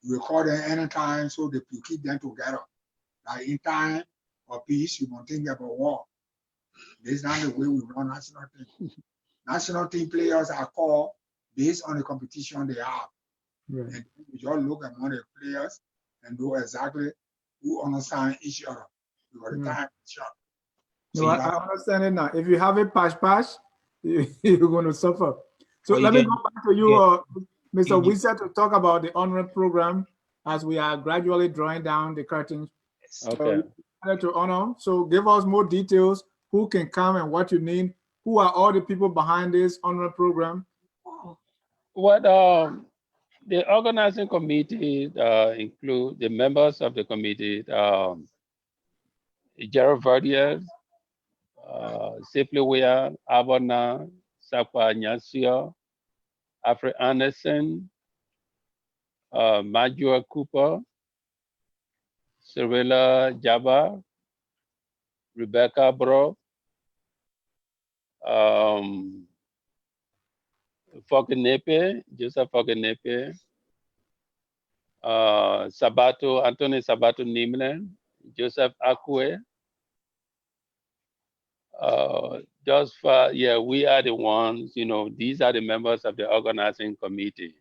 You record them anytime so that you keep them together. Like in time of peace, you don't think about war. This is not the way we run national team. National team players are called based on the competition they have. Right. And you just look among the players and know exactly who understand each other. Because the time is short. So I understand it now. If you have a patch, you're going to suffer. So let me go back to you, Mr. Wisa, to talk about the honorary program as we are gradually drawing down the curtain Okay. To honor. So give us more details. Who can come and what you need? Who are all the people behind this honor program? What the organizing committee include the members of the committee, Gerald Verdier, Simply Weir, Abona, Sakwa Nyasio, Alfred Anderson, Majua Cooper, Cyrilla Jabba, Rebecca Bro, um, Fokenepe, Joseph Fokenepe, Sabato, Anthony Sabato Nimlen, Joseph Akwe. Just for, yeah, we are the ones, these are the members of the organizing committee.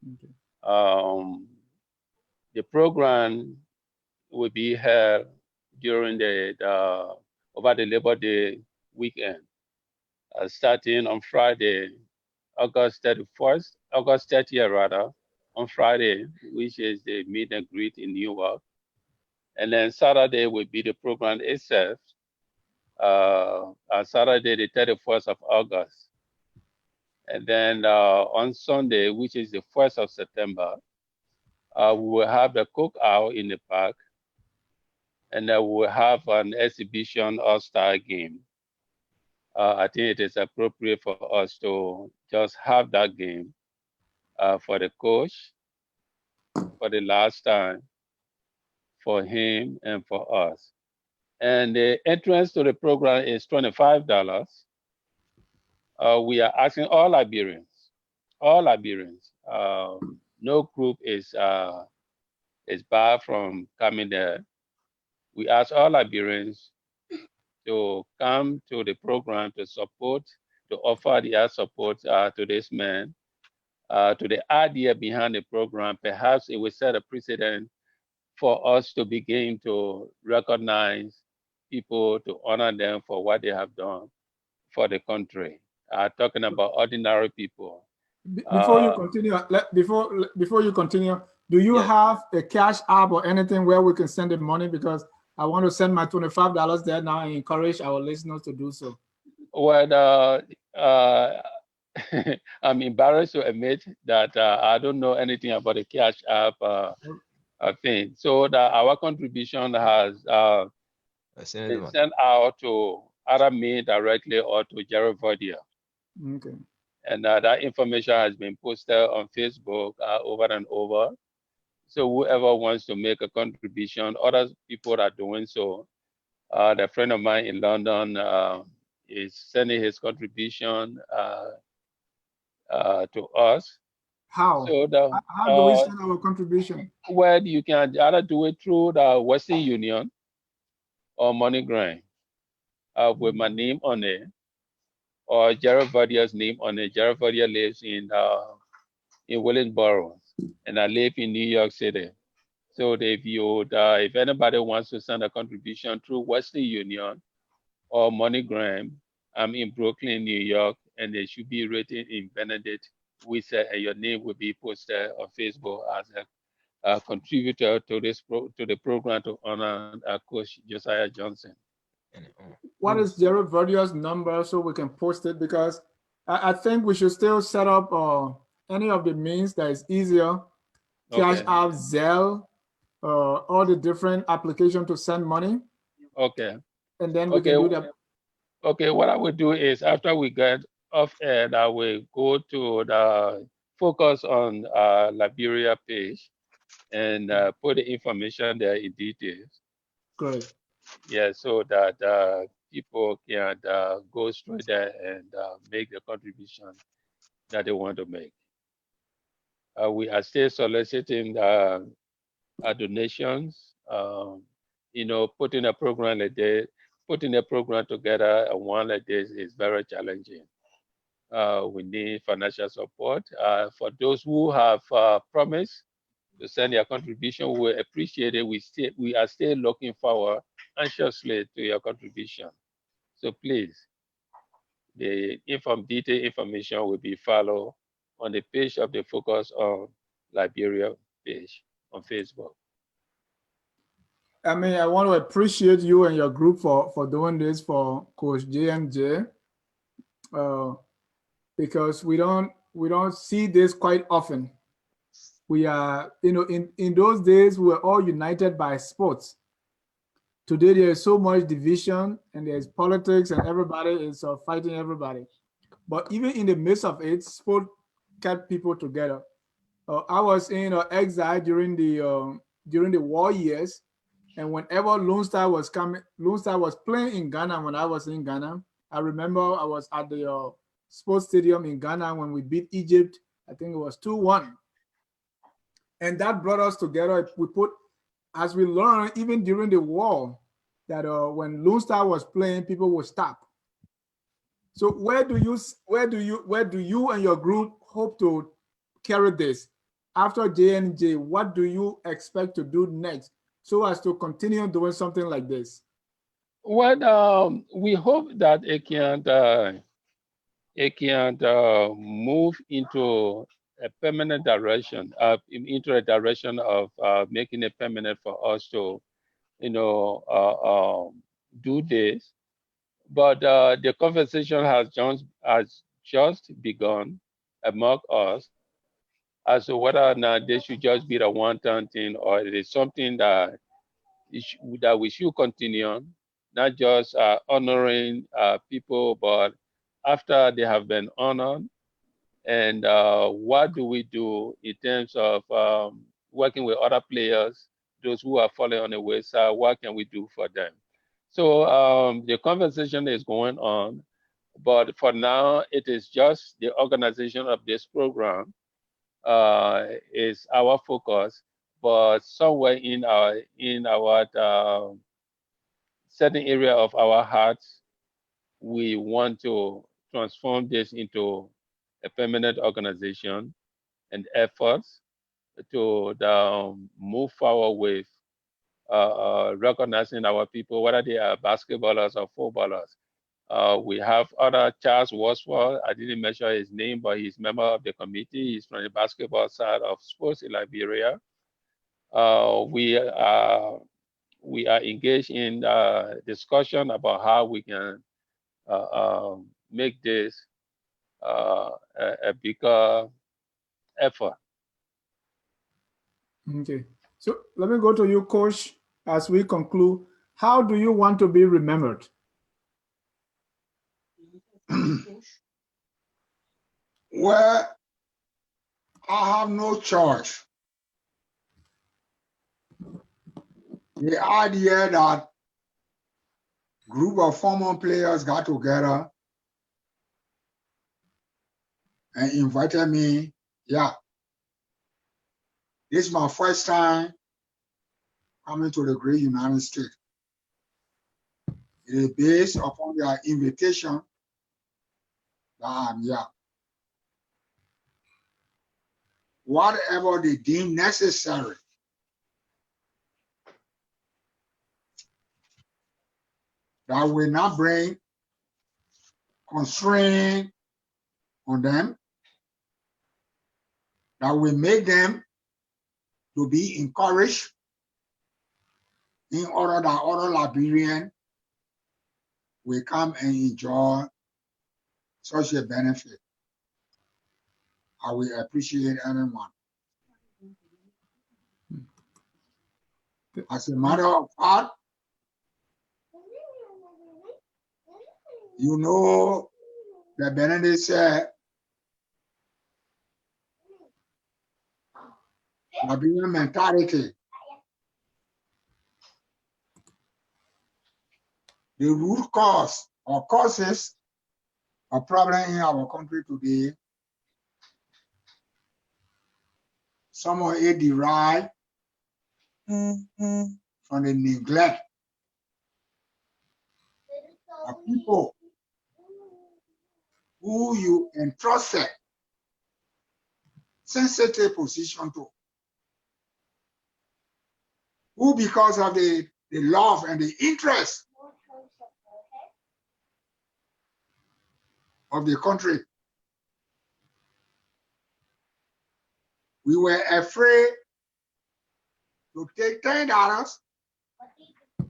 Okay. The program will be held during over the Labor Day weekend, starting on Friday, August 30th rather, on Friday, which is the meet and greet in Newark. And then Saturday will be the program itself, on Saturday, the 31st of August. And then on Sunday, which is the 1st of September, we will have the cookout in the park. And then we will have an exhibition all-star game. I think it is appropriate for us to just have that game for the coach for the last time, for him and for us. And the entrance to the program is $25. We are asking all Liberians. No group is barred from coming there. We ask all Liberians to come to the program to offer their support to this man, to the idea behind the program. Perhaps it will set a precedent for us to begin to recognize people, to honor them for what they have done for the country. Talking about ordinary people. Before you continue, before you continue, do you Yes. have a cash app or anything where we can send the money? Because I want to send my $25 there now and encourage our listeners to do so. Well, I'm embarrassed to admit that I don't know anything about the cash app thing. So our contribution has been sent out to either me directly or to Jared Verdier. Okay. And that information has been posted on Facebook over and over. So whoever wants to make a contribution, other people are doing so. The friend of mine in London is sending his contribution to us. How? So How do we send our contribution? well, you can either do it through the Western Union or MoneyGram with my name on it, or Jared Verdier's name on it. Jared Verdier lives in Willingsboro, and I live in New York City. So if anybody wants to send a contribution through Western Union or MoneyGram, I'm in Brooklyn, New York, and they should be written in Benedict Wissa, and your name will be posted on Facebook as a contributor to the program to honor Coach Josiah Johnson. What is Jared Verdier's number so we can post it? Because I think we should still set up any of the means that is easier. Cash App, Zelle, all the different applications to send money. Okay. And then we can do that. Okay, what I will do is after we get off air, I will go to the focus on Liberia page and put the information there in details. Great. Yeah, so that people can go straight there and make the contribution that they want to make. We are still soliciting donations. Putting a program like this, putting a program together, one like this is very challenging. We need financial support. For those who have promised to send their contribution, we appreciate it. We are still looking forward anxiously to your contribution. So please, the detailed information will be followed on the page of the Focus on Liberia page on Facebook. I mean, I want to appreciate you and your group for doing this for Coach JMJ, because we don't see this quite often. We are, in those days, we were all united by sports. Today, there is so much division and there's politics and everybody is fighting everybody. But even in the midst of it, sport kept people together. I was in exile during the war years, and whenever Lone Star was coming, Lone Star was playing in Ghana when I was in Ghana. I remember I was at the sports stadium in Ghana when we beat Egypt. I think it was 2-1. And that brought us together. As we learned, even during the war, that when Lone Star was playing, people would stop. So where do you and your group hope to carry this? After J&J, what do you expect to do next so as to continue doing something like this? Well, we hope that it can move into a permanent direction, into a direction of making it permanent for us to, do this. But the conversation has just begun among us as to whether or not this should just be the one-time thing, or it is something that that we should continue, not just honoring people, but after they have been honored, and what do we do in terms of working with other players, those who are falling on the wayside, what can we do for them? So the conversation is going on, but for now, it is just the organization of this program is our focus. But somewhere in our certain area of our hearts, we want to transform this into a permanent organization and efforts to move forward with recognizing our people, whether they are basketballers or footballers. We have other Charles Worsford. I didn't mention his name, but he's a member of the committee. He's from the basketball side of sports in Liberia. We are engaged in discussion about how we can make this a bigger effort. Okay, so let me go to you, Coach, as we conclude. How do you want to be remembered? Well, I have no choice. The idea that group of former players got together and invited me, yeah. This is my first time coming to the great United States. It is based upon their invitation that I'm here. Whatever they deem necessary that will not bring constraint on them, that will make them to be encouraged in order that other Liberians will come and enjoy such a benefit. I will appreciate anyone. As a matter of fact, you know, the Benedict said, Liberian mentality, the root cause or causes of problem in our country today, some of it derive from the neglect of people who you entrusted sensitive position to, who because of the love and the interest of the country, we were afraid to take $10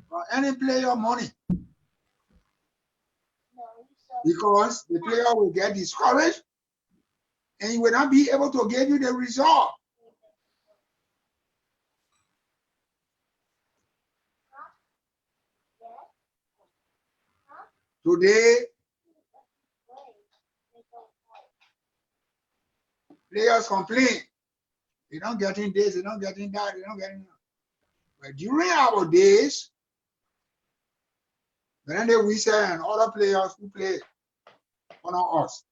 from any player money, because the player will get discouraged and he will not be able to give you the result. Today, players complain. They don't get in this, they don't get in that, they don't get in that. But during our days, when they Whistle and other players who play under us,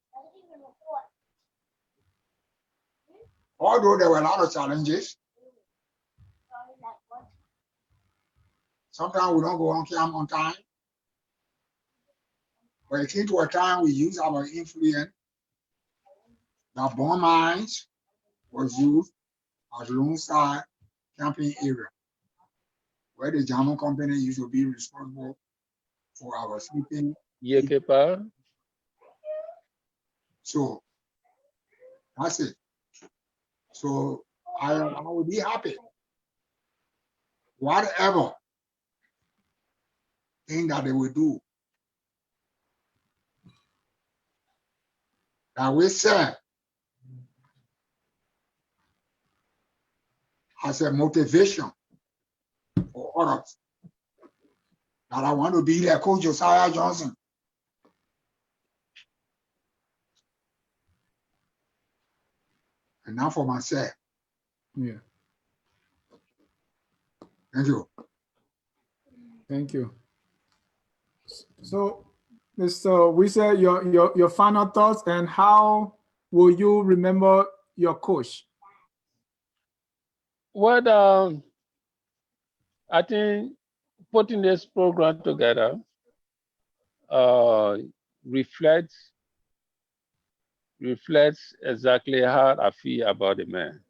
although there were a lot of challenges, sometimes we don't go on camp on time. But it came to a time we use our influence. The bomb mines was used as Lone Star camping area, where the German company used to be responsible for our sleeping. So that's it. So I will be happy. Whatever thing that they will do, that we serve as a motivation for others. That I want to be like Coach Josiah Johnson. And now for myself. Yeah. Thank you. Thank you. So, Mr. Whistle, your final thoughts, and how will you remember your coach? Well, I think putting this program together reflects exactly how I feel about the man.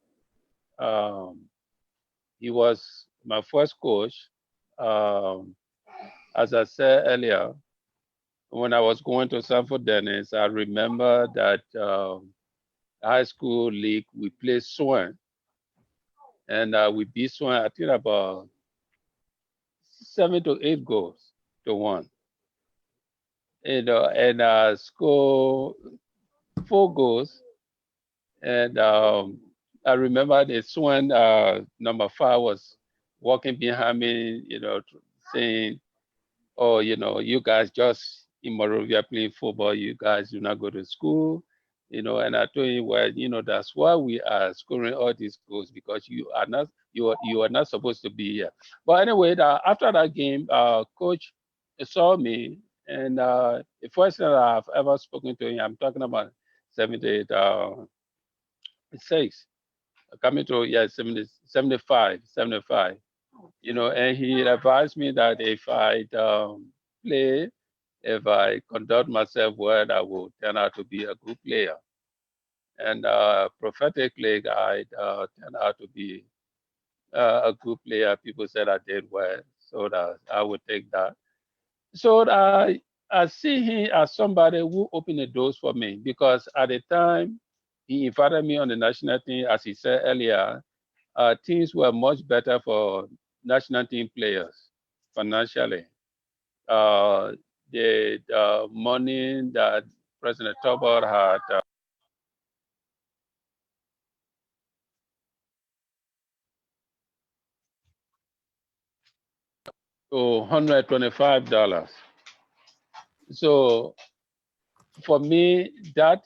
He was my first coach. As I said earlier, when I was going to Sanford Dennis, I remember that high school league, we played Swan. And we beat Swan, I think about 7 to 8 goals to 1. And score 4 goals. And I remember the Swan number 5 was walking behind me, saying, "Oh, you guys just in Monrovia playing football. You guys do not go to school." And I told him, well, that's why we are scoring all these goals, because you are not supposed to be here. But anyway, after that game, coach saw me, and the first time I've ever spoken to him, I'm talking about 78, 6, coming to 70, 75, and he advised me that if I play, if I conduct myself well, I will turn out to be a good player. And prophetically, I turned out to be a good player. People said I did well, so that I would take that. So I see him as somebody who opened the doors for me, because at the time he invited me on the national team, as he said earlier, things were much better for national team players financially. The money that President Tobor had to $125. So for me, that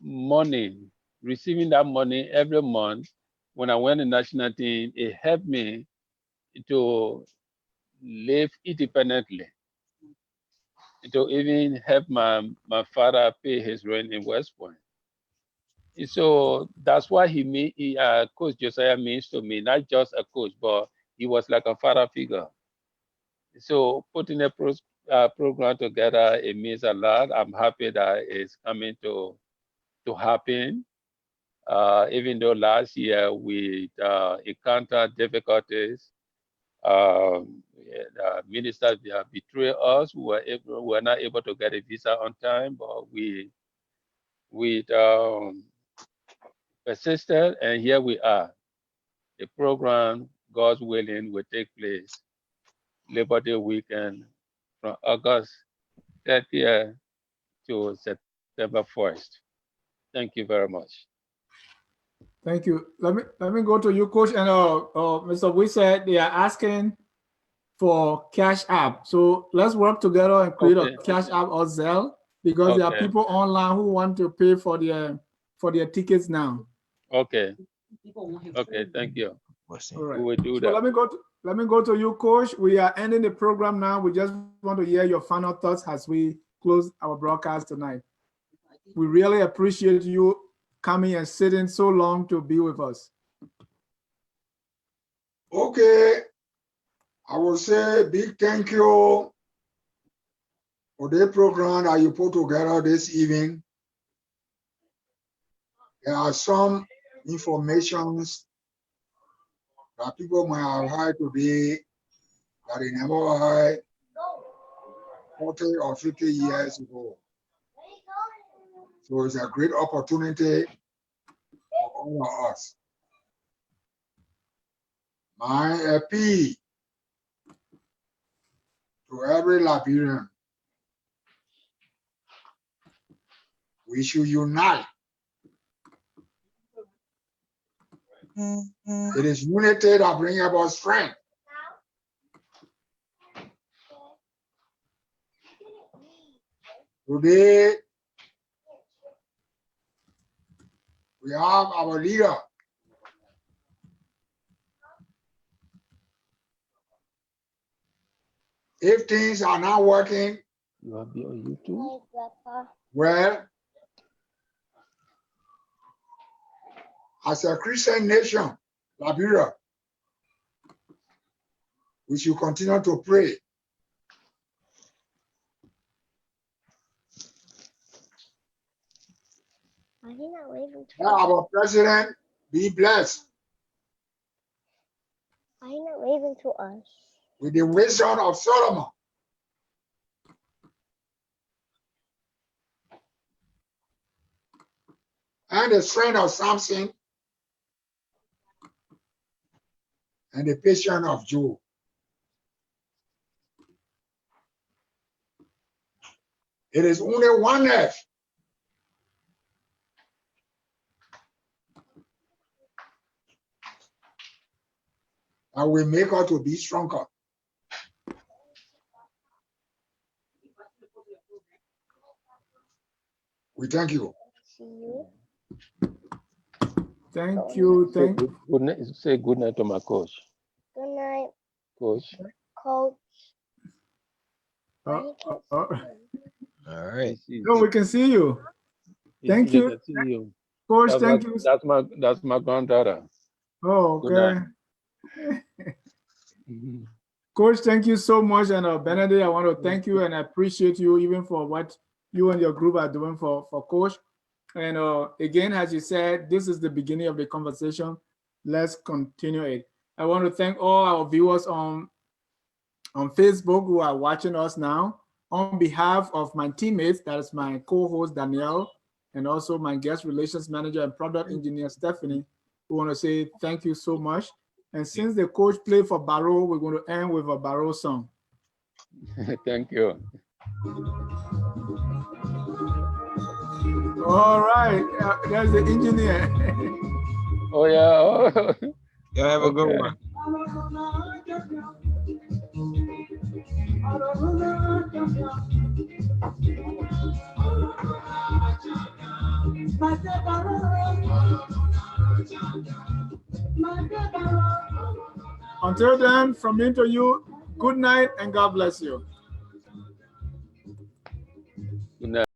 money, receiving that money every month when I went to national team, it helped me to live independently, to even help my father pay his rent in West Point. So that's why Coach Josiah means to me, not just a coach, but he was like a father figure. So putting a program together, it means a lot. I'm happy that it's coming to happen. Even though last year we encountered difficulties, ministers betrayed us. We were not able to get a visa on time, but we persisted, and here we are. The program, God's willing, will take place Labor Day weekend from August 30th to September 1st. Thank you very much. Thank you. Let me go to you, Coach. And Mr. We said they are asking for Cash App. So let's work together and create a Cash App or Zelle, because there are people online who want to pay for their tickets now. Okay. Okay. Thank you. All right. We will do So that. let me go to you, Coach. We are ending the program now. We just want to hear your final thoughts as we close our broadcast tonight. We really appreciate you coming and sitting so long to be with us. Okay. I will say a big thank you for the program that you put together this evening. There are some informations that people might have heard today that they never heard 40 or 50 years ago. So it's a great opportunity for all of us. My appeal to every Liberian, we should unite. It is unity that brings about strength. Today, we have our leader. If things are not working well, as a Christian nation, Liberia, we should continue to pray. Let our president be blessed Why are you not waving to us? with the wisdom of Solomon. And the strength of Samson and the patience of Job. It is only one earth that will make us to be stronger. We thank you. See you. Thank you. Thank you. Good night. Say good night to my coach. Good night, Coach. Coach. All right. No, we can see you. Thank you. See you. Coach, thank you. That's my granddaughter. Oh, Good okay. Coach, thank you so much. And Benedict, I want to thank you and I appreciate you even for what you and your group are doing for Coach. And again, as you said, this is the beginning of the conversation. Let's continue it. I want to thank all our viewers on Facebook who are watching us now. On behalf of my teammates, that is my co-host Danielle, and also my guest relations manager and product engineer Stephanie, we want to say thank you so much. And since the coach played for Barrow, we're going to end with a Barrow song. Thank you. All right, there's the engineer. Oh yeah. Oh. You have a good one. Until then, from me to you, good night and God bless you. Good night.